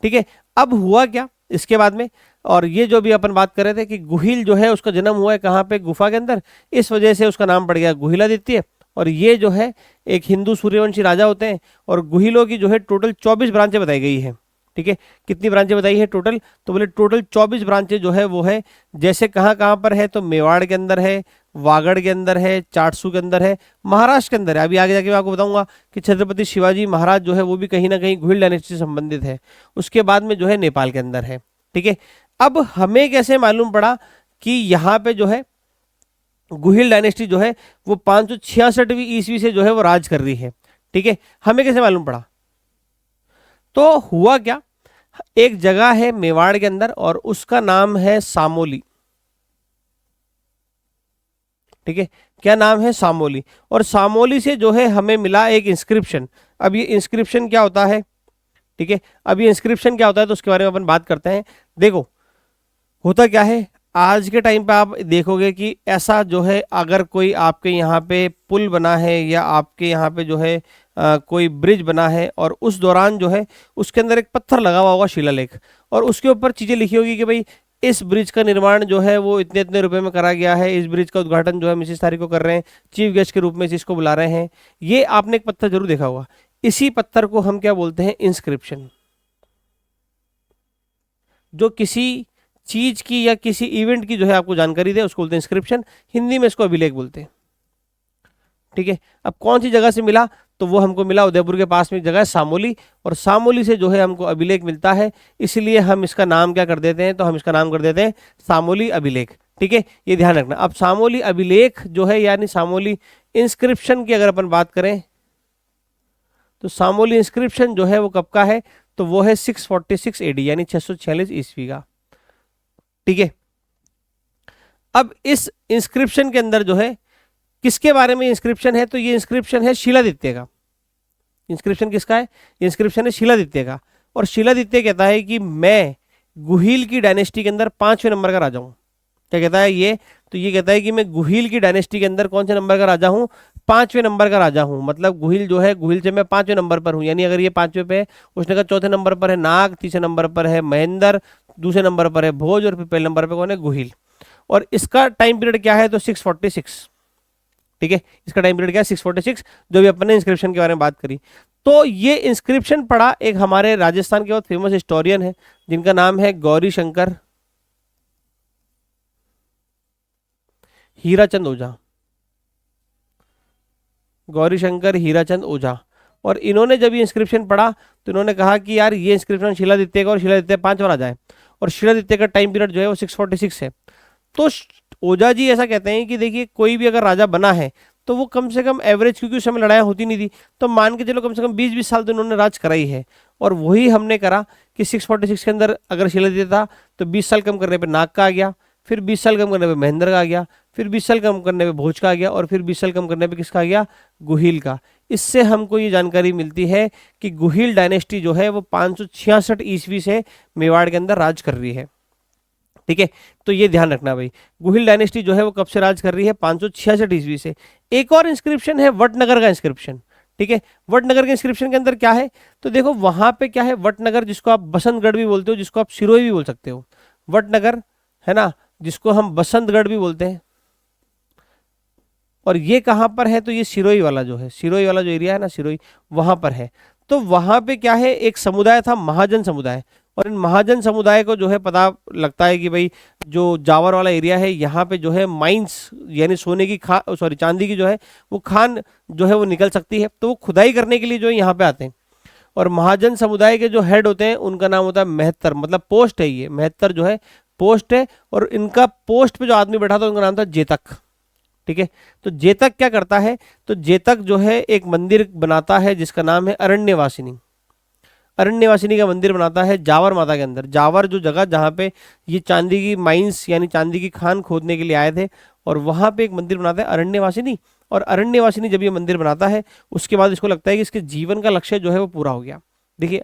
ठीक है, अब हुआ क्या इसके बाद में? और ये जो भी अपन बात कर रहे थे कि गुहिल जो है उसका जन्म हुआ है कहाँ पे, गुफा के अंदर, इस वजह से उसका नाम पड़ गया गुहिलादित्य। और ये जो है एक हिंदू सूर्यवंशी राजा होते हैं। और गुहिलों की जो है टोटल 24 ब्रांचें बताई गई है। ठीक है, कितनी ब्रांचें बताई है टोटल, तो बोले टोटल 24 ब्रांचें जो है वो है। जैसे कहाँ कहाँ पर है, तो मेवाड़ के अंदर है, वागड़ के अंदर है, चाटसू के अंदर है, महाराष्ट्र के अंदर है। अभी आगे जाके मैं आपको बताऊंगा कि छत्रपति शिवाजी महाराज जो है वो भी कहीं ना कहीं गुहिल डायनेस्टी से संबंधित है। उसके बाद में जो है नेपाल के अंदर है। ठीक है, अब हमें कैसे मालूम पड़ा कि यहाँ पे जो है गुहिल डायनेस्टी जो है वो 566वीं ईस्वी से जो है वो राज कर रही है। ठीक है, हमें कैसे मालूम पड़ा, तो हुआ क्या, एक जगह है मेवाड़ के अंदर और उसका नाम है सामोली। ठीक है, क्या नाम है, सामोली। और सामोली से जो है हमें मिला एक इंस्क्रिप्शन। अब ये इंस्क्रिप्शन क्या होता है, ठीक है, अब ये इंस्क्रिप्शन क्या होता है तो उसके बारे में अपन बात करते हैं। देखो होता क्या है, आज के टाइम पे आप देखोगे कि ऐसा जो है अगर कोई आपके यहाँ पे पुल बना है या आपके यहाँ पे जो है कोई ब्रिज बना है और उस दौरान जो है उसके अंदर एक पत्थर लगा हुआ होगा शिलालेख, और उसके ऊपर चीज़ें लिखी होगी कि भाई इस ब्रिज का निर्माण जो है वो इतने इतने रुपए में करा गया है, इस ब्रिज का उद्घाटन जो है हम इस तारीख को कर रहे हैं, चीफ गेस्ट के रूप में इस चीज को बुला रहे हैं। ये आपने एक पत्थर जरूर देखा होगा। इसी पत्थर को हम क्या बोलते हैं, इंस्क्रिप्शन। जो किसी चीज की या किसी इवेंट की जो है आपको जानकारी दे उसको बोलते हैं इंस्क्रिप्शन, हिंदी में इसको अभिलेख बोलते हैं। ठीक है, अब कौन सी जगह से मिला, तो वो हमको मिला उदयपुर के पास में एक जगह है सामोली, और सामोली से जो है हमको अभिलेख मिलता है, इसलिए हम इसका नाम क्या कर देते हैं, तो हम इसका नाम कर देते हैं सामोली अभिलेख। ठीक है, ये ध्यान रखना। अब सामोली अभिलेख जो है यानी सामोली इंस्क्रिप्शन की अगर अपन बात करें तो सामोली इंस्क्रिप्शन जो है वो कब का है, तो वो है 646 एडी यानी 646 ईस्वी का। ठीक है, अब इस इंस्क्रिप्शन के अंदर जो है किसके बारे में इंस्क्रिप्शन है, तो ये इंस्क्रिप्शन है शिलादित्य का। इंस्क्रिप्शन किसका है, इंस्क्रिप्शन है शिलादित्य का। और शिलादित्य कहता है कि मैं गुहिल की डायनेस्टी के अंदर 5वें नंबर का राजा हूं। क्या कहता है ये, तो ये कहता है कि मैं गुहिल की डायनेस्टी के अंदर कौन से नंबर का राजा हूं, 5वें नंबर का राजा हूं। मतलब गुहिल जो है, गुहिल से मैं 5वें नंबर पर हूं, यानी अगर ये 5वें पे है, उसने कहा चौथे नंबर पर है नाग, तीसरे नंबर पर है महेंद्र, दूसरे नंबर पर है भोज, और फिर पहले नंबर पर कौन है, गुहिल। और इसका टाइम पीरियड क्या है, तो 646। ठीक है, इसका टाइम पीरियड क्या है, 646, जो भी अपन ने इंस्क्रिप्शन के बारे में बात करी। तो ये इंस्क्रिप्शन पढ़ा एक हमारे राजस्थान के बहुत फेमस हिस्टोरियन है जिनका नाम है गौरी शंकर हीराचंद ओझा। गौरी शंकर हीराचंद ओझा। और इन्होंने जब ये इंस्क्रिप्शन पढ़ा तो इन्होंने कहा कि यार ये इंस्क्रिप्शन शिलादित्य का, और शिलादित्य 5वां राजा है, और शिलादित्य का टाइम पीरियड जो है वो 646 है। तो ओझा जी ऐसा कहते हैं कि देखिए कोई भी अगर राजा बना है तो वो कम से कम एवरेज, क्योंकि उस समय लड़ाइयाँ होती नहीं थी, तो मान के चलो कम से कम 20-20 साल तो इन्होंने राज कराई है। और वही हमने करा कि 646 के अंदर अगर शिलादित्य था तो 20 साल कम करने पे नाग का आ गया, फिर 20 साल कम करने पे महेंद्र का आ गया, फिर 20 साल कम करने पे भोज का आ गया, और फिर 20 साल कम करने पे किसका आ गया, गुहिल का। इससे हमको ये जानकारी मिलती है कि गुहिल डायनेस्टी जो है वो 566 ईस्वी से मेवाड़ के अंदर राज कर रही है। ठीक है, तो ये ध्यान रखना भाई, गुहिल डायनेस्टी जो है वो कब से राज कर रही है, 566 ईस्वी से। एक और इंस्क्रिप्शन है वटनगर का इंस्क्रिप्शन। ठीक है, वटनगर के इंस्क्रिप्शन के अंदर क्या है, तो देखो वहां पे क्या है, वटनगर जिसको आप बसंतगढ़ भी बोलते हो, जिसको आप सिरोही भी बोल सकते हो, वटनगर है ना, जिसको हम बसंतगढ़ भी बोलते हैं। और ये कहाँ पर है, तो ये सिरोही वाला जो है, सिरोही वाला जो एरिया है ना, सिरोही, वहां पर है। तो वहां पे क्या है, एक समुदाय था महाजन समुदाय, और इन महाजन समुदाय को जो है पता लगता है कि भाई जो जावर वाला एरिया है यहाँ पे जो है माइंस यानी सोने की सॉरी चांदी की जो है वो खान जो है वो निकल सकती है, तो वो खुदाई करने के लिए जो है यहाँ पे आते हैं। और महाजन समुदाय के जो हेड होते हैं उनका नाम होता है मेहतर, मतलब पोस्ट है, ये मेहतर जो है पोस्ट है। और इनका पोस्ट पे जो आदमी बैठा था उनका नाम था जेतक। ठीक है, तो जेतक क्या करता है, तो जेतक जो है एक मंदिर बनाता है जिसका नाम है अरण्यवासिनी। अरण्यवासिनी का मंदिर बनाता है जावर माता के अंदर। जावर जो जगह जहाँ पे ये चांदी की माइंस यानी चांदी की खान खोदने के लिए आए थे, और वहाँ पे एक मंदिर बनाता है अरण्यवासिनी। और अरण्यवासिनी जब ये मंदिर बनाता है उसके बाद इसको लगता है कि इसके जीवन का लक्ष्य जो है वो पूरा हो गया। देखिए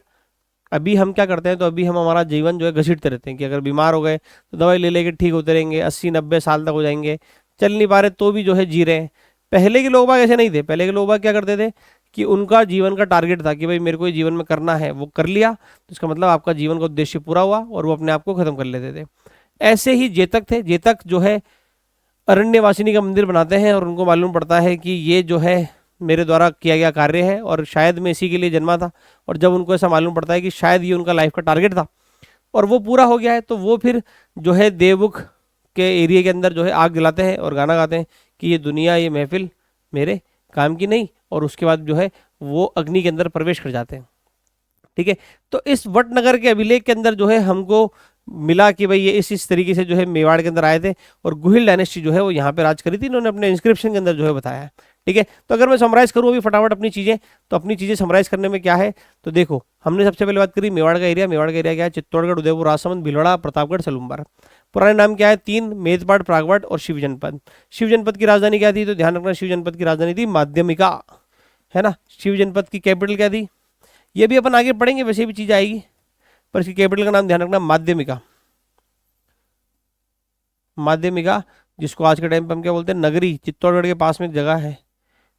अभी हम क्या करते हैं, तो अभी हम हमारा जीवन जो है घसीटते रहते हैं कि अगर बीमार हो गए तो दवाई ले लेके ठीक होते रहेंगे, 80-90 साल तक हो जाएंगे, चल नहीं पा रहे तो भी जो है जी रहे हैं। पहले के लोग बाग ऐसे नहीं थे। पहले के लोग बाग क्या करते थे कि उनका जीवन का टारगेट था कि भाई मेरे को ये जीवन में करना है, वो कर लिया, तो इसका मतलब आपका जीवन का उद्देश्य पूरा हुआ और वो अपने आप को खत्म कर लेते थे। ऐसे ही जेतक थे। जेतक जो है अरण्यवासिनी का मंदिर बनाते हैं और उनको मालूम पड़ता है कि ये जो है मेरे द्वारा किया गया कार्य है और शायद मैं इसी के लिए जन्मा था। और जब उनको ऐसा मालूम पड़ता है कि शायद ये उनका लाइफ का टारगेट था और वो पूरा हो गया है, तो वो फिर जो है देवमुख के एरिया के अंदर जो है आग जलाते हैं और गाना गाते हैं कि ये दुनिया, ये महफिल मेरे काम की नहीं, और उसके बाद जो है वो अग्नि के अंदर प्रवेश कर जाते हैं। ठीक है, तो इस वटनगर के अभिलेख के अंदर जो है हमको मिला कि भाई ये इस तरीके से जो है मेवाड़ के अंदर आए थे और गुहिल डायनेस्टी जो है वो यहाँ पे राज करी थी, इन्होंने अपने इंस्क्रिप्शन के अंदर जो है बताया है। ठीक है, तो अगर मैं समराइज करूँ अभी फटाफट अपनी चीजें, तो अपनी चीजें समराइज करने में क्या है, तो देखो हमने सबसे पहले बात करी मेवाड़ का एरिया। मेवाड़ का एरिया क्या है, चित्तौड़गढ़, उदयपुर, राजसमंद, भीलवाड़ा, प्रतापगढ़, सलूम्बर। पुराने नाम क्या है, 3, मेदपाट, प्रागवाट और शिव जनपद। शिव जनपद की राजधानी क्या थी, तो ध्यान रखना शिव जनपद की राजधानी थी माध्यमिका, है ना। शिव जनपद की कैपिटल क्या थी, ये भी अपन आगे पढ़ेंगे, वैसे भी चीज आएगी, पर इसकी कैपिटल का नाम ध्यान रखना माध्यमिका। माध्यमिका, जिसको आज के टाइम पे हम क्या बोलते हैं, नगरी, चित्तौड़गढ़ के पास में एक जगह है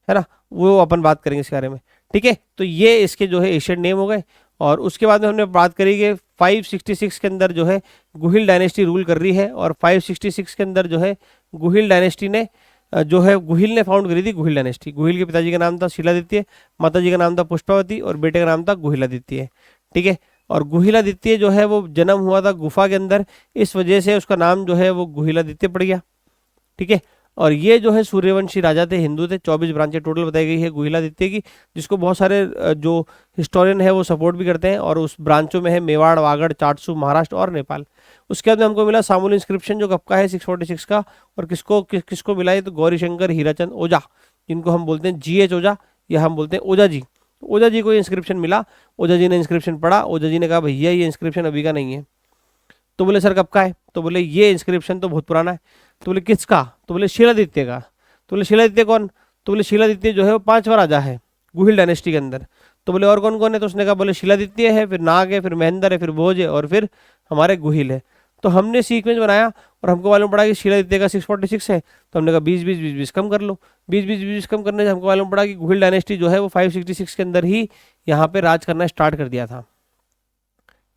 ना, वो अपन बात करेंगे इस बारे में। ठीक है, तो ये इसके जो है एशियन नेम हो गए। और उसके बाद में हमने बात करी कि 566 के अंदर जो है गुहिल डायनेस्टी रूल कर रही है, और 566 के अंदर जो है गुहिल डायनेस्टी ने जो है गुहिल ने फाउंड करी थी गुहिल डायनेस्टी। गुहिल के पिताजी का नाम था शिलादित्य, माताजी का नाम था पुष्पावती और बेटे का नाम था गुहिलादित्य। ठीक है, और गुहिलादित्य जो है वो जन्म हुआ था गुफा के अंदर, इस वजह से उसका नाम जो है वो गुहिलादित्य पड़ गया। ठीक है, और ये जो है सूर्यवंशी राजा थे, हिंदू थे। 24 ब्रांचें टोटल बताई गई है गुहिलादित्य की, जिसको बहुत सारे जो हिस्टोरियन है वो सपोर्ट भी करते हैं। और उस ब्रांचों में है मेवाड़, वागड़, चाटसू, महाराष्ट्र और नेपाल। उसके बाद में हमको मिला सामूल इंस्क्रिप्शन जो कब का है, 646 का। और किसको मिला है, तो गौरीशंकर हीराचंद ओझा, जिनको हम बोलते हैं GH ओझा, या हम बोलते हैं ओझा जी। ओझा जी को इंस्क्रिप्शन मिला, ओझा जी ने इंस्क्रिप्शन पढ़ा, ओझा जी ने कहा भैया ये इंस्क्रिप्शन अभी का नहीं है। तो बोले सर कब का है, तो बोले ये इंस्क्रिप्शन तो बहुत पुराना है। तो बोले किसका, तो बोले शिलादित्य का। तो बोले शिलादित्य कौन, तो बोले शिलादित्य जो है वो 5वां राजा है गुहिल डायनेस्टी के अंदर। तो बोले और कौन कौन है, तो उसने कहा बोले शिलादित्य है, फिर नाग है, फिर महेंद्र है, फिर भोज है, और फिर हमारे गुहिल है। तो हमने सीक्वेंस बनाया और हमको मालूम पड़ा कि शिलादित्य का 646 है, तो हमने कहा 20 कम कर लो। 20 कम करने से हमको मालूम पड़ा कि गुहिल डायनेस्टी जो है वो 566 के अंदर ही यहाँ पे राज करना स्टार्ट कर दिया था।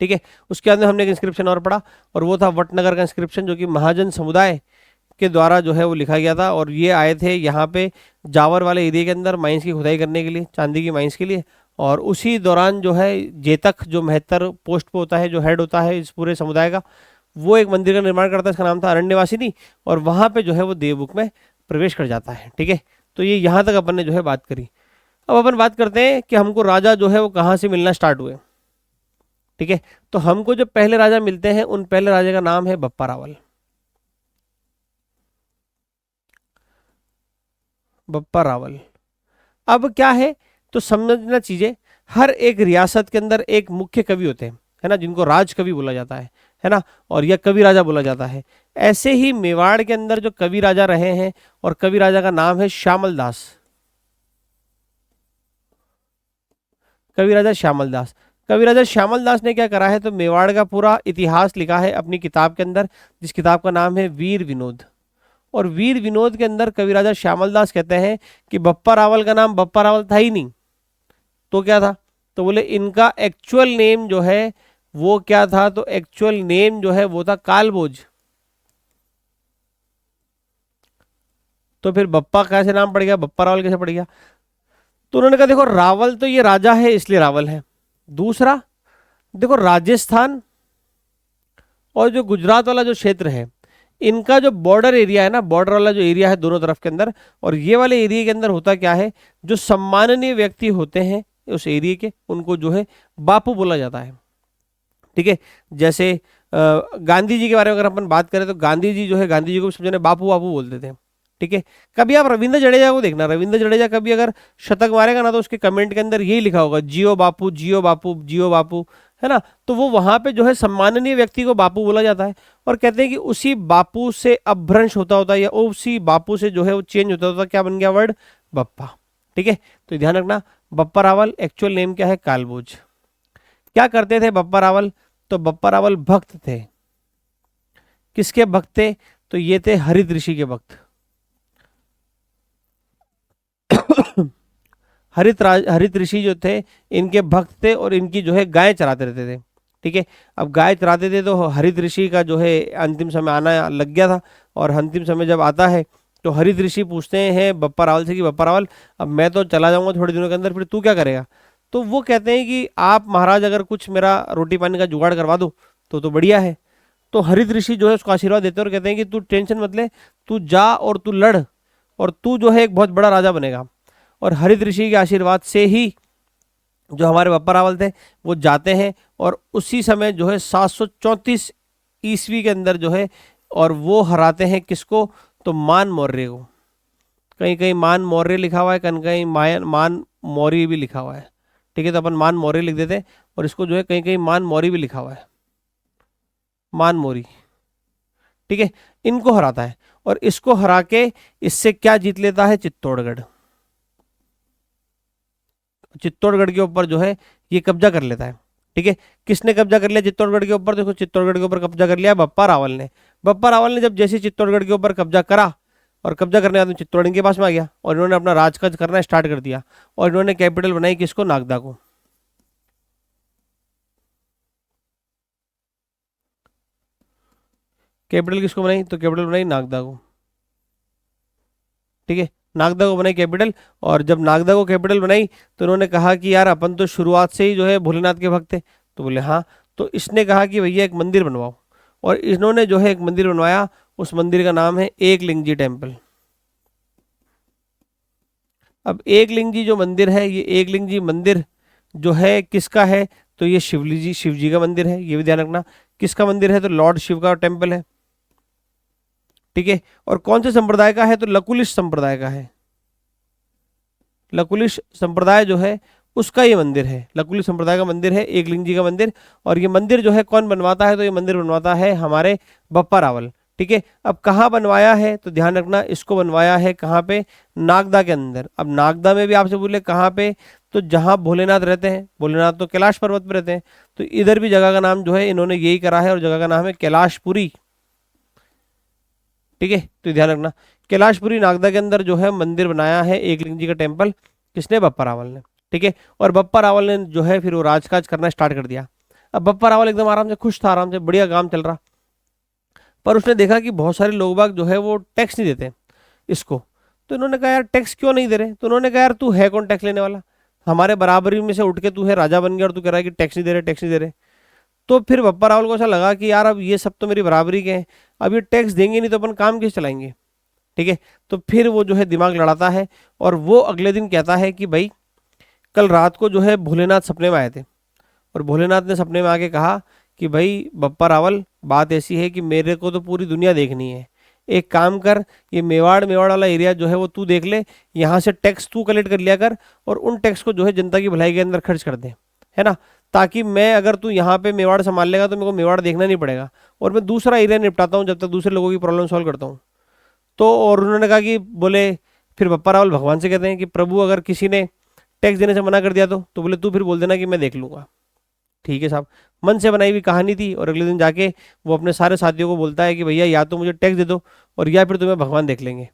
ठीक है, उसके बाद में हमने एक इंस्क्रिप्शन और पढ़ा, और वो था वटनगर का इंस्क्रिप्शन, जो कि महाजन समुदाय के द्वारा जो है वो लिखा गया था। और ये आए थे यहाँ पे जावर वाले एरिया के अंदर माइंस की खुदाई करने के लिए, चांदी की माइंस के लिए। और उसी दौरान जो है जेतक जो महत्तर पोस्ट पे होता है, जो हेड होता है इस पूरे समुदाय का, वो एक मंदिर का निर्माण करता है, इसका नाम था अरण्यवासिनी। और वहाँ पे जो है वो देवमुख में प्रवेश कर जाता है। ठीक है, तो ये यहाँ तक अपन ने जो है बात करी। अब अपन बात करते हैं कि हमको राजा जो है वो कहाँ से मिलना स्टार्ट हुए। ठीक है, तो हमको जो पहले राजा मिलते हैं, उन पहले राजा का नाम है बप्पा रावल। बप्पा रावल। अब क्या है, तो समझना चीजें, हर एक रियासत के अंदर एक मुख्य कवि होते हैं, है ना, जिनको राज कवि बोला जाता है ना, और यह कवि राजा बोला जाता है। ऐसे ही मेवाड़ के अंदर जो कवि राजा रहे हैं, और कवि राजा का नाम है श्यामल दास। कवि राजा श्यामल दास। कवि राजा श्यामल दास ने क्या करा है, तो मेवाड़ का पूरा इतिहास लिखा है अपनी किताब के अंदर, जिस किताब का नाम है वीर विनोद। और वीर विनोद के अंदर कवि राजा श्यामल दास कहते हैं कि बप्पा रावल का नाम बप्पा रावल था ही नहीं, तो क्या था, तो बोले इनका एक्चुअल नेम जो है वो क्या था, तो एक्चुअल नेम जो है वो था कालभोज। तो फिर बप्पा कैसे नाम पड़ गया, बप्पा रावल कैसे पड़ गया, तो उन्होंने कहा देखो रावल तो ये राजा है इसलिए रावल है। दूसरा देखो राजस्थान और जो गुजरात वाला जो क्षेत्र है, इनका जो बॉर्डर एरिया है ना, बॉर्डर वाला जो एरिया है दोनों तरफ के अंदर, और ये वाले एरिया के अंदर होता क्या है, जो सम्माननीय व्यक्ति होते हैं उस एरिया के, उनको जो है बापू बोला जाता है। ठीक है, जैसे गांधी जी के बारे में अगर अपन बात करें, तो गांधी जी जो है, गांधी जी को सब जने बापू बापू बोलते थे। ठीक है, कभी आप रविंद्र जडेजा को देखना, रविंद्र जडेजा कभी अगर शतक मारेगा ना, तो उसके कमेंट के अंदर यही लिखा होगा, जियो बापू, जियो बापू, जियो बापू, है ना। तो वो वहां पे जो है सम्माननीय व्यक्ति को बापू बोला जाता है, और कहते हैं कि उसी बापू से अपभ्रंश होता होता है, या उसी बापू से जो है वो चेंज होता होता, क्या बन गया वर्ड, बप्पा। ठीक है, तो ध्यान रखना, बप्पा रावल एक्चुअल नेम क्या है, कालभोज। क्या करते थे बप्पा रावल, तो बप्पा रावल भक्त थे। किसके भक्त थे, तो ये थे हरित ऋषि के भक्त। हरित ऋषि जो थे इनके भक्त थे और इनकी जो है गाय चराते रहते थे। ठीक है, अब गाय चराते थे तो हरित ऋषि का जो है अंतिम समय आना लग गया था। और अंतिम समय जब आता है तो हरित ऋषि पूछते हैं बप्पा रावल से कि बप्पा रावल, अब मैं तो चला जाऊंगा थोड़े दिनों के अंदर, फिर तू क्या करेगा? तो वो कहते हैं कि आप महाराज अगर कुछ मेरा रोटी पानी का जुगाड़ करवा दो तो बढ़िया है। तो हरित ऋषि जो है उसको आशीर्वाद देते हैं और कहते हैं कि तू टेंशन मत ले, तू जा और तू लड़, और तू जो है एक बहुत बड़ा राजा बनेगा। और हरित ऋषि के आशीर्वाद से ही जो हमारे बप्पा रावल थे वो जाते हैं और उसी समय जो है 734 ईस्वी के अंदर जो है और वो हराते हैं किसको? तो मान मौर्य को। कहीं कहीं मान मौर्य लिखा हुआ है, कहीं कहीं मान मौर्य भी लिखा हुआ है। ठीक है, तो अपन मान मौर्य लिख देते हैं और इसको जो है कहीं कहीं मान मौर्य भी लिखा हुआ है, मान मौर्य। ठीक है, इनको हराता है और इसको हरा के इससे क्या जीत लेता है? चित्तौड़गढ़। चित्तौड़गढ़ के ऊपर जो है ये कब्जा कर लेता है। ठीक है, किसने कब्जा कर लिया चित्तौड़गढ़ के ऊपर? देखो, चित्तौड़गढ़ के ऊपर कब्जा कर लिया बप्पा रावल ने। बप्पा रावल ने जब जैसे चित्तौड़गढ़ के ऊपर कब्जा करा और कब्जा करने के बाद चित्तौड़ इनके पास में आ गया और इन्होंने अपना राजकाज करना स्टार्ट कर दिया और इन्होंने कैपिटल बनाई किसको? नागदा को। कैपिटल किसको बनाई? तो कैपिटल बनाई नागदा को। ठीक है, नागदा को बनाई कैपिटल। और जब नागदा को कैपिटल बनाई तो उन्होंने कहा कि यार अपन तो शुरुआत से ही जो है भोलेनाथ के भक्त थे। तो बोले हाँ। तो इसने कहा कि भैया एक मंदिर बनवाओ और इन्होंने जो है एक मंदिर बनवाया। उस मंदिर का नाम है एकलिंगजी टेम्पल। अब एकलिंगजी जो मंदिर है, ये एकलिंगजी मंदिर जो है किसका है? तो ये शिव जी का मंदिर है, ये भी ध्यान रखना। किसका मंदिर है? तो लॉर्ड शिव का टेम्पल है। ठीक है, और कौन से संप्रदाय का है? तो लकुलिश संप्रदाय का है। लकुलिश संप्रदाय जो है उसका ये मंदिर है, लकुलिश संप्रदाय का मंदिर है एकलिंग जी का मंदिर। और ये मंदिर जो है कौन बनवाता है? तो ये मंदिर बनवाता है हमारे बप्पा रावल। ठीक है, अब कहाँ बनवाया है? तो ध्यान रखना, इसको बनवाया है कहाँ पे? नागदा के अंदर। अब नागदा में भी आपसे बोले कहाँ पे? तो जहाँ भोलेनाथ रहते हैं। भोलेनाथ तो कैलाश पर्वत पे रहते हैं, तो इधर भी जगह का नाम जो है इन्होंने यही करा है और जगह का नाम है कैलाशपुरी। ठीक है, तो ध्यान रखना, कैलाशपुरी नागदा के अंदर जो है मंदिर बनाया है एकलिंग जी का टेम्पल। किसने? बप्पा रावल ने। ठीक है, और बप्पा रावल ने जो है फिर वो राजकाज करना स्टार्ट कर दिया। अब बप्पा रावल एकदम आराम से खुश था, आराम से बढ़िया काम चल रहा। पर उसने देखा कि बहुत सारे लोग बाग जो है वो टैक्स नहीं देते इसको। तो इन्होंने कहा यार टैक्स क्यों नहीं दे रहे? तो उन्होंने कहा यार तू है कौन टैक्स लेने वाला? हमारे बराबरी में से उठ के तू है राजा बन गया और तू कह रहा है कि टैक्स नहीं दे रहे, टैक्स नहीं दे रहे। तो फिर बप्पा रावल को ऐसा लगा कि यार अब ये सब तो मेरी बराबरी के हैं, अब ये टैक्स देंगे नहीं तो अपन काम कैसे चलाएंगे? ठीक है, तो फिर वो जो है दिमाग लड़ाता है और वो अगले दिन कहता है कि भाई कल रात को जो है भोलेनाथ सपने में आए थे और भोलेनाथ ने सपने में आके कहा कि भाई बप्पा रावल, बात ऐसी है कि मेरे को तो पूरी दुनिया देखनी है। एक काम कर, ये मेवाड़ मेवाड़ वाला एरिया जो है वो तू देख ले, यहाँ से टैक्स तू कलेक्ट कर लिया कर और उन टैक्स को जो है जनता की भलाई के अंदर खर्च कर दे, है ना, ताकि मैं अगर तू यहाँ पे मेवाड़ संभाल लेगा तो मेरे को मेवाड़ देखना नहीं पड़ेगा और मैं दूसरा एरिया निपटाता हूँ जब तक दूसरे लोगों की प्रॉब्लम सॉल्व करता हूँ। तो और उन्होंने कहा कि बोले, फिर बप्पा रावल भगवान से कहते हैं कि प्रभु अगर किसी ने टैक्स देने से मना कर दिया तो बोले तू फिर बोल देना कि मैं देख लूंगा। ठीक है साहब, मन से बनाई हुई कहानी थी। और अगले दिन जाके वो अपने सारे साथियों को बोलता है कि भैया या तो मुझे टैक्स दे दो और या फिर तुम्हें भगवान देख लेंगे।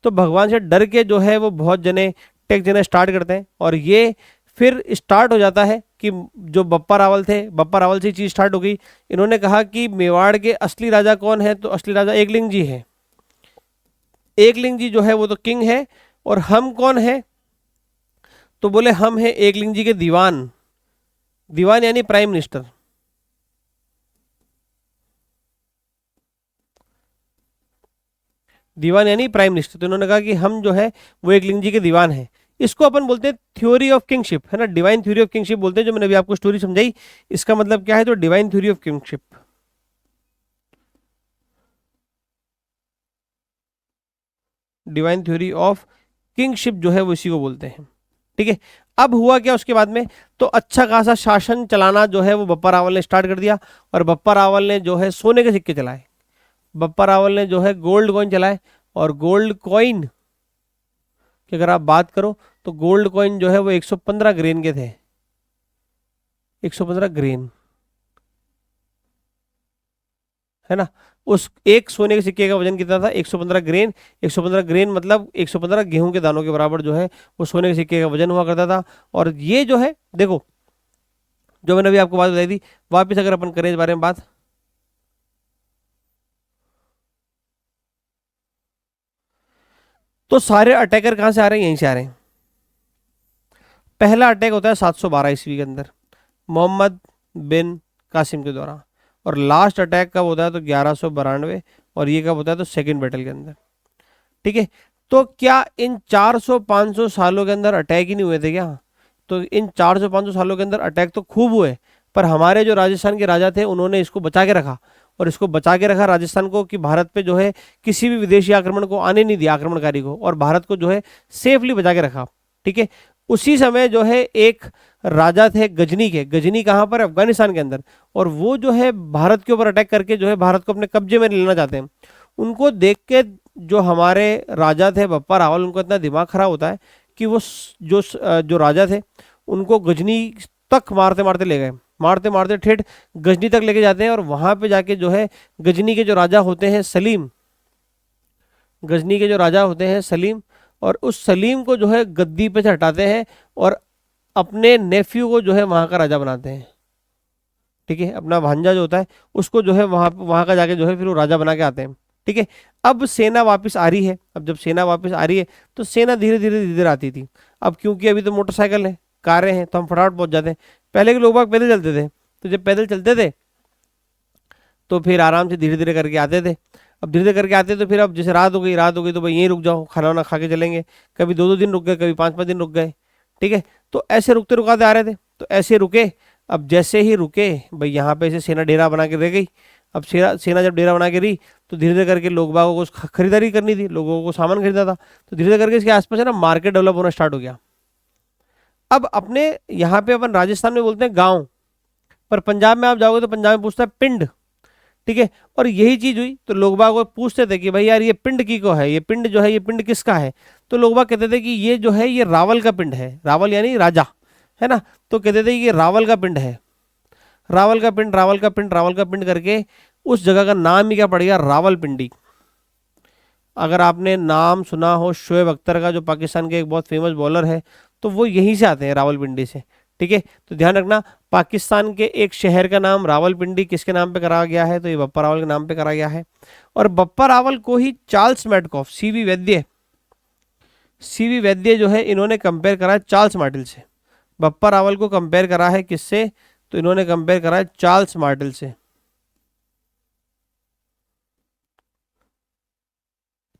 तो भगवान से डर के जो है वो बहुत जने टैक्स देना स्टार्ट करते हैं और ये फिर स्टार्ट हो जाता है कि जो बप्पा रावल थे, बप्पा रावल से ही चीज स्टार्ट हो गई। इन्होंने कहा कि मेवाड़ के असली राजा कौन है? तो असली राजा एकलिंग जी है। एकलिंग जी जो है वो तो किंग है और हम कौन है? तो बोले हम हैं एकलिंग जी के दीवान। दीवान यानी प्राइम मिनिस्टर। दीवान यानी प्राइम मिनिस्टर। तो इन्होंने कहा कि हम जो है वो एकलिंग जी के दीवान हैं। इसको अपन बोलते हैं थ्योरी ऑफ किंगशिप, है ना, डिवाइन थ्योरी ऑफ किंगशिप बोलते हैं। जो मैंने अभी आपको स्टोरी समझाई इसका मतलब क्या है? तो divine theory of kingship. Divine theory of kingship जो है वो इसी को बोलते हैं। ठीक है, अब हुआ क्या उसके बाद में? तो अच्छा खासा शासन चलाना जो है वो बप्पा रावल ने स्टार्ट कर दिया और बप्पा रावल ने जो है सोने के सिक्के चलाए। बप्पा रावल ने जो है गोल्ड कॉइन चलाए और गोल्ड कॉइन की अगर आप बात करो तो गोल्ड कॉइन जो है वो 115 ग्रेन के थे। 115 ग्रेन, है ना। उस एक सोने के सिक्के का वजन कितना था? 115 ग्रेन। 115 ग्रेन मतलब 115 गेहूं के दानों के बराबर जो है वो सोने के सिक्के का वजन हुआ करता था। और ये जो है देखो, जो मैंने अभी आपको बात बताई थी, वापिस अगर अपन करें इस बारे में बात, तो सारे अटैकर कहां से आ रहे हैं? यहीं से आ रहे हैं। पहला अटैक होता है 712 ईस्वी के अंदर मोहम्मद बिन कासिम के द्वारा, और लास्ट अटैक कब होता है? तो 1192, और ये कब होता है? तो सेकंड बैटल के अंदर। ठीक है, तो क्या इन 400-500 सालों के अंदर अटैक ही नहीं हुए थे क्या? तो इन 400-500 सालों के अंदर अटैक तो खूब हुए, पर हमारे जो राजस्थान के राजा थे उन्होंने इसको बचा के रखा, और इसको बचा के रखा राजस्थान को, कि भारत पे जो है किसी भी विदेशी आक्रमण को आने नहीं दिया, आक्रमणकारी को, और भारत को जो है सेफली बचा के रखा। ठीक है, उसी समय जो है एक राजा थे गजनी के, गजनी कहाँ पर? अफगानिस्तान के अंदर, और वो जो है भारत के ऊपर अटैक करके जो है भारत को अपने कब्जे में लेना चाहते हैं। उनको देख के जो हमारे राजा थे बप्पा रावल, उनको इतना दिमाग खराब होता है कि वो जो राजा थे उनको गजनी तक मारते मारते ले गए, मारते मारते ठेठ गजनी तक लेके जाते हैं, और वहां पे जाके जो है गजनी के जो राजा होते हैं सलीम, गजनी के जो राजा होते हैं सलीम, और उस सलीम को जो है गद्दी पे से हटाते हैं और अपने नेफ्यू को जो है वहां का राजा बनाते हैं। ठीक है, अपना भांजा जो होता है उसको जो है वहां का जाके जो है फिर वो राजा बना के आते हैं। ठीक है, अब सेना वापस आ रही है। अब जब सेना वापस आ रही है तो सेना धीरे धीरे धीरे धीरे आती थी। अब क्योंकि अभी तो मोटरसाइकिल है, कारें हैं, तो हम फटाफट पहुंच जाते हैं। पहले के लोग बाग पैदल चलते थे, तो जब पैदल चलते थे तो फिर आराम से धीरे धीरे करके आते थे। अब धीरे धीरे करके आते तो फिर अब जैसे रात हो गई, रात हो गई तो भाई यहीं रुक जाओ, खाना वाना खा के चलेंगे। कभी 2-2 दिन रुक गए, कभी 5-5 दिन रुक गए। ठीक है, तो ऐसे रुकते रुकाते आ रहे थे, तो ऐसे रुके। अब जैसे ही रुके भाई यहाँ पे ऐसे सेना डेरा बना के रह गई। अब सेना सेना जब डेरा बना के रही तो धीरे धीरे करके लोग बागों को खरीदारी करनी थी, लोगों को सामान खरीदना था, तो धीरे धीरे करके इसके आसपास है ना मार्केट डेवलप होना स्टार्ट हो गया। अब अपने यहाँ पे अपन राजस्थान में बोलते हैं गांव, पर पंजाब में आप जाओगे तो पंजाब में पूछता है पिंड। ठीक है, और यही चीज हुई, तो लोग बाग वो पूछते थे कि भाई यार ये पिंड की को है, ये पिंड जो है ये पिंड किसका है? तो लोग बाग कहते थे कि ये जो है ये रावल का पिंड है, रावल यानी राजा है ना, तो कहते थे कि ये रावल का पिंड है। रावल का पिंड, रावल का पिंड, रावल का पिंड करके उस जगह का नाम ही क्या पड़ गया? रावलपिंडी। अगर आपने नाम सुना हो शोएब अख्तर का, जो पाकिस्तान के एक बहुत फेमस बॉलर है, तो वो यहीं से आते हैं, रावलपिंडी से। ठीक है, तो ध्यान रखना, पाकिस्तान के एक शहर का नाम रावलपिंडी किसके नाम पे करा गया है? तो ये बप्पा रावल के नाम पे करा गया है। और बप्पा रावल को ही चार्ल्स मैडकॉफ, सीवी वैद्य जो है इन्होंने कंपेयर करा है चार्ल्स मार्टिल से। बप्पा रावल को कंपेयर करा है किससे? तो इन्होंने कंपेयर करा है चार्ल्स मार्टिल से।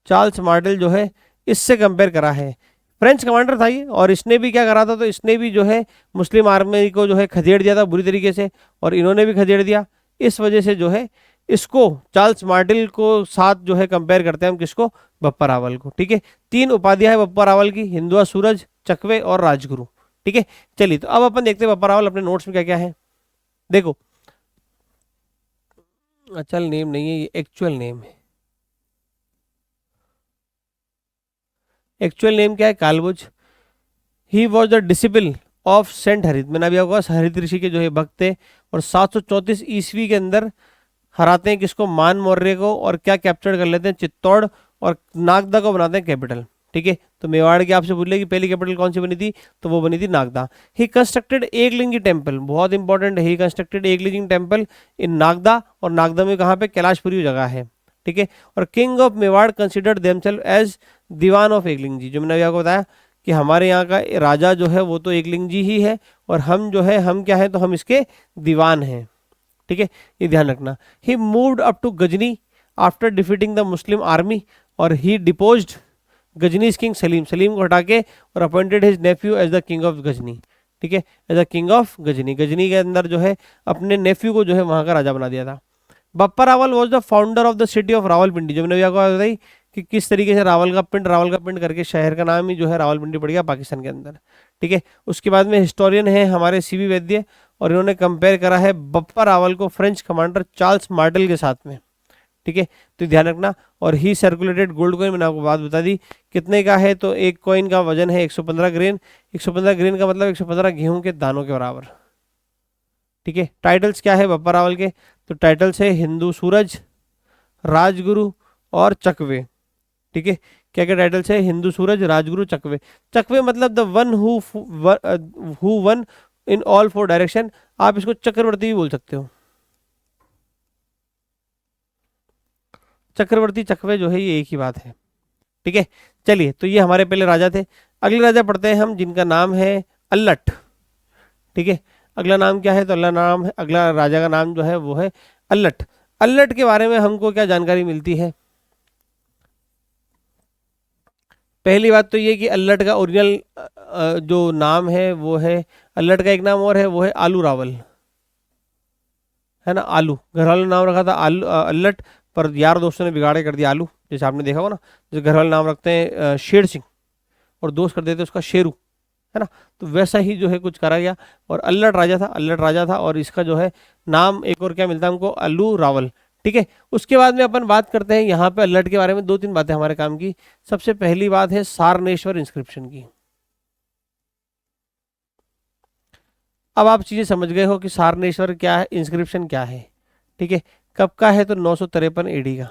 चार्ल्स मार्टिल जो है इससे कंपेयर करा है। फ्रेंच कमांडर था ये, और इसने भी क्या करा था? तो इसने भी जो है मुस्लिम आर्मी को जो है खदेड़ दिया था बुरी तरीके से, और इन्होंने भी खदेड़ दिया। इस वजह से जो है इसको चार्ल्स मार्टिल को साथ जो है कंपेयर करते हैं हम, किसको? बप्पा रावल को। ठीक है, 3 उपाधियां है बप्पा रावल की, हिंदुआ सूरज, चकवे और राजगुरु। ठीक है, चलिए तो अब अपन देखते हैं बप्पा रावल अपने नोट्स में क्या क्या है। देखो, अचल नेम नहीं है, ये एक्चुअल नेम है। एक्चुअल नेम क्या है? कालबुज। He was the disciple of saint Harit. मैंने अभी आपको कहा हरित ऋषि के जो है भक्त थे, और 734 ईस्वी के अंदर हराते हैं किसको? मान मौर्य को, और क्या कैप्चर कर लेते हैं? चित्तौड़, और नागदा को बनाते हैं कैपिटल। ठीक है, तो मेवाड़ की आपसे पूछ ले कि पहली कैपिटल कौन सी बनी थी? तो वो बनी थी नागदा। ही कंस्ट्रक्टेड एकलिंगी टेम्पल, बहुत इंपॉर्टेंट है, ही कंस्ट्रक्टेड एकलिंगी टेम्पल इन नागदा, और नागदा में कहाँ पे? कैलाशपुरी जगह है। ठीक है, और king of Mewar considered themselves as Dewan of Ekling ji. जो मैंने अभी आपको बताया कि हमारे यहाँ का राजा जो है वो तो एकलिंग जी ही है, और हम जो है हम क्या है? तो हम इसके दीवान हैं। ठीक है, ये ध्यान रखना। He moved up to Ghazni after defeating the Muslim army, और he deposed Ghazni king Salim, Salim को हटा के, और appointed his nephew as the king of Ghazni. ठीक है, as the king of Ghazni, Ghazni के अंदर जो है अपने नेफ्यू को जो है वहां का राजा बना दिया था। Bappa Rawal was the founder of the city of Rawalpindi. जो मैंने आपको बताई कि किस तरीके से रावल का पिंड करके शहर का नाम ही जो है रावलपिंडी पड़ गया पाकिस्तान के अंदर। ठीक है, उसके बाद में हिस्टोरियन है हमारे सीवी वैद्य, और इन्होंने कंपेयर करा है बप्पा रावल को फ्रेंच कमांडर चार्ल्स मार्टिल के साथ में। ठीक है, तो ध्यान रखना। और ही सर्कुलेटेड गोल्ड कॉइन, मैंने आपको बात बता दी कितने का है? तो एक कॉइन का वजन है 115 ग्रेन। 115 ग्रेन का मतलब 115 गेहूं के दानों के बराबर। ठीक है, टाइटल्स क्या है बप्पा रावल के? तो टाइटल्स है हिंदू सूरज, राजगुरु और चकवे। ठीक है, क्या क्या टाइटल्स है? हिंदू सूरज, राजगुरु, चकवे। चकवे मतलब the one who one in all four direction. आप इसको चक्रवर्ती भी बोल सकते हो। चक्रवर्ती चकवे जो है ये एक ही बात है। ठीक है, चलिए, तो ये हमारे पहले राजा थे। अगले राजा पढ़ते हैं हम, जिनका नाम है अल्लट। ठीक है, अगला नाम क्या है? तो अगला राजा का नाम जो है वो है अल्लट। अल्लट के बारे में हमको क्या जानकारी मिलती है? पहली बात तो ये कि अल्लट का ओरिजिनल जो नाम है वो है, अल्लट का एक नाम और है, वो है आलू रावल, है ना। आलू घर वालों ने नाम रखा था अल्लट, पर यार दोस्तों ने बिगाड़े कर दिया आलू। जैसे आपने देखा होगा ना, जैसे घर वाले नाम रखते हैं शेर सिंह और दोस्त कर देते उसका शेरू, है ना। तो वैसा ही जो है कुछ करा गया। और अल्लट राजा था और इसका जो है नाम एक और क्या मिलता है हमको? अल्लू रावल। ठीक है, उसके बाद में अपन बात करते हैं यहाँ पे अल्लट के बारे में। दो तीन बातें हमारे काम की। सबसे पहली बात है सारनेश्वर इंस्क्रिप्शन की। अब आप चीजें समझ गए हो कि सारनेश्वर क्या है, इंस्क्रिप्शन क्या है। ठीक है, कब का है? तो 953 एडी का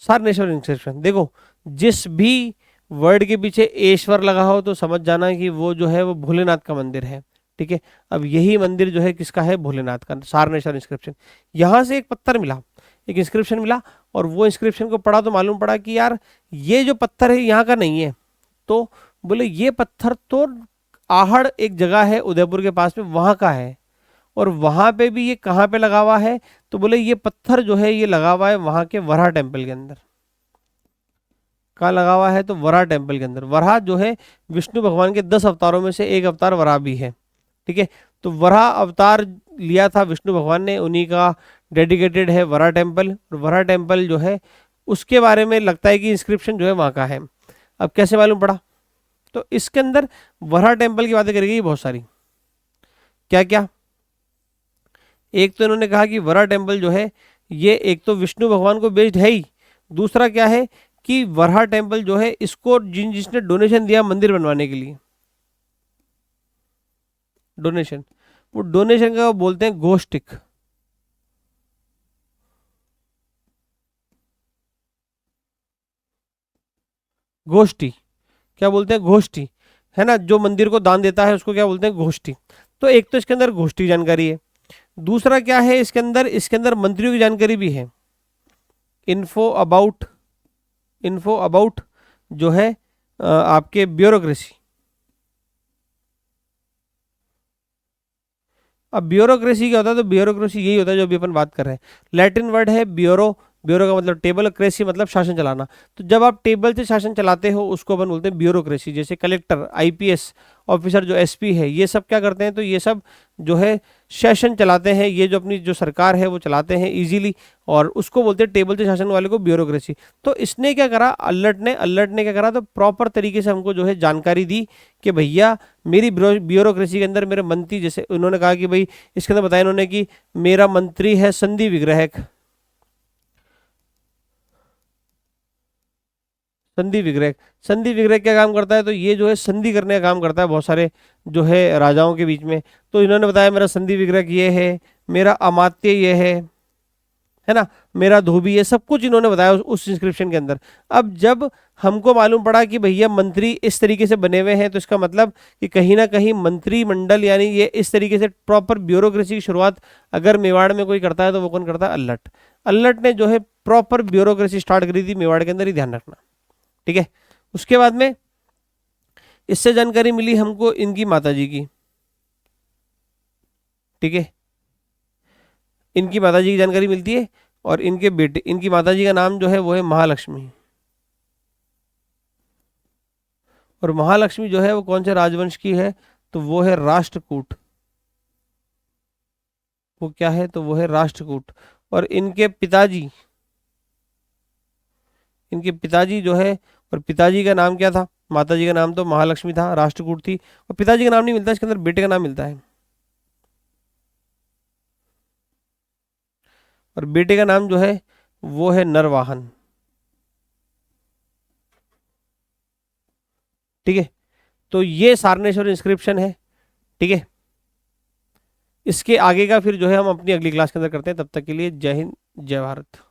सारनेश्वर इंस्क्रिप्शन। देखो, जिस भी वर्ड के पीछे ईश्वर लगा हो तो समझ जाना कि वो जो है वो भोलेनाथ का मंदिर है। ठीक है, अब यही मंदिर जो है किसका है? भोलेनाथ का। सारनेश्वर इंस्क्रिप्शन, यहाँ से एक पत्थर मिला, एक इंस्क्रिप्शन मिला, और वो इंस्क्रिप्शन को पढ़ा तो मालूम पड़ा कि यार ये जो पत्थर है यहाँ का नहीं है। तो बोले ये पत्थर तो आहड़ एक जगह है उदयपुर के पास में, वहाँ का है। और वहाँ पे भी ये कहाँ पे लगा हुआ है? तो बोले ये पत्थर जो है ये लगा हुआ है वहाँ के वराह टेम्पल के अंदर। कहाँ लगा हुआ है? तो वराह टेम्पल के अंदर। वराह जो है विष्णु भगवान के 10 अवतारों में से एक अवतार वराह भी है। ठीक है, तो वराह अवतार लिया था विष्णु भगवान ने, उन्हीं का डेडिकेटेड है वराह टेम्पल। और वराह टेम्पल जो है उसके बारे में लगता है कि इंस्क्रिप्शन जो है वहाँ का है। अब कैसे मालूम पड़ा? तो इसके अंदर वराह टेम्पल की बातें करेगी बहुत सारी। क्या क्या? एक तो इन्होंने कहा कि वराह टेम्पल जो है ये एक तो विष्णु भगवान को बेस्ड है ही। दूसरा क्या है कि वराह टेम्पल जो है इसको जिसने डोनेशन दिया मंदिर बनवाने के लिए, डोनेशन, वो डोनेशन का वो बोलते हैं गोष्टिक। गोष्ठी, क्या बोलते हैं? गोष्ठी, है ना। जो मंदिर को दान देता है उसको क्या बोलते हैं? गोष्ठी। तो एक तो इसके अंदर गोष्ठी जानकारी है। दूसरा क्या है इसके अंदर मंत्रियों की जानकारी भी है। इन्फो अबाउट, इन्फो अबाउट जो है आपके ब्यूरोक्रेसी। अब ब्यूरोक्रेसी क्या होता है? तो ब्यूरोक्रेसी यही होता है जो अभी अपन बात कर रहे हैं। लैटिन वर्ड है ब्यूरो, ब्यूरो का मतलब टेबल, क्रेसी मतलब शासन चलाना। तो जब आप टेबल से शासन चलाते हो उसको अपन बोलते हैं ब्यूरोक्रेसी। जैसे कलेक्टर, आईपीएस ऑफिसर जो एसपी है, ये सब क्या करते हैं? तो ये सब जो है शासन चलाते हैं, ये जो अपनी जो सरकार है वो चलाते हैं इजीली, और उसको बोलते हैं टेबल से शासन वाले को ब्यूरोक्रेसी। तो इसने क्या करा? अल्लट ने क्या करा? तो प्रॉपर तरीके से हमको जो है जानकारी दी कि भैया मेरी ब्यूरोक्रेसी के अंदर मेरे मंत्री, जैसे उन्होंने कहा कि भाई इसके अंदर बताया इन्होंने कि मेरा मंत्री है संधि विग्रहक। संधि विग्रह, संधि विग्रह क्या काम करता है? तो ये जो है संधि करने का काम करता है बहुत सारे जो है राजाओं के बीच में। तो इन्होंने बताया मेरा संधि विग्रह ये है, मेरा अमात्य ये है ना, मेरा धोबी, ये सब कुछ इन्होंने बताया उस इंस्क्रिप्शन के अंदर। अब जब हमको मालूम पड़ा कि भैया मंत्री इस तरीके से बने हुए हैं, तो इसका मतलब कि कहीं ना कहीं मंत्रिमंडल यानी ये इस तरीके से प्रॉपर ब्यूरोक्रेसी की शुरुआत अगर मेवाड़ में कोई करता है तो वो कौन करता है? अल्लट। अल्लट ने जो है प्रॉपर ब्यूरोक्रेसी स्टार्ट करी थी मेवाड़ के अंदर, ही ध्यान रखना। ठीक है, उसके बाद में इससे जानकारी मिली हमको इनकी माताजी की। ठीक है, इनकी माताजी की जानकारी मिलती है, और इनके बेटे, इनकी माताजी का नाम जो है वो है महालक्ष्मी। और महालक्ष्मी जो है वो कौन से राजवंश की है? तो वो है राष्ट्रकूट। वो क्या है? तो वो है राष्ट्रकूट। और इनके पिताजी जो है, और पिताजी का नाम क्या था? माताजी का नाम तो महालक्ष्मी था, राष्ट्रकूट थी। और पिताजी का नाम नहीं मिलता इसके अंदर, बेटे का नाम मिलता है। और बेटे का नाम जो है वो है नरवाहन। ठीक है, तो ये सारनेश्वर इंस्क्रिप्शन है। ठीक है, इसके आगे का फिर जो है हम अपनी अगली क्लास के अंदर करते हैं। तब तक के लिए जय हिंद, जय भारत।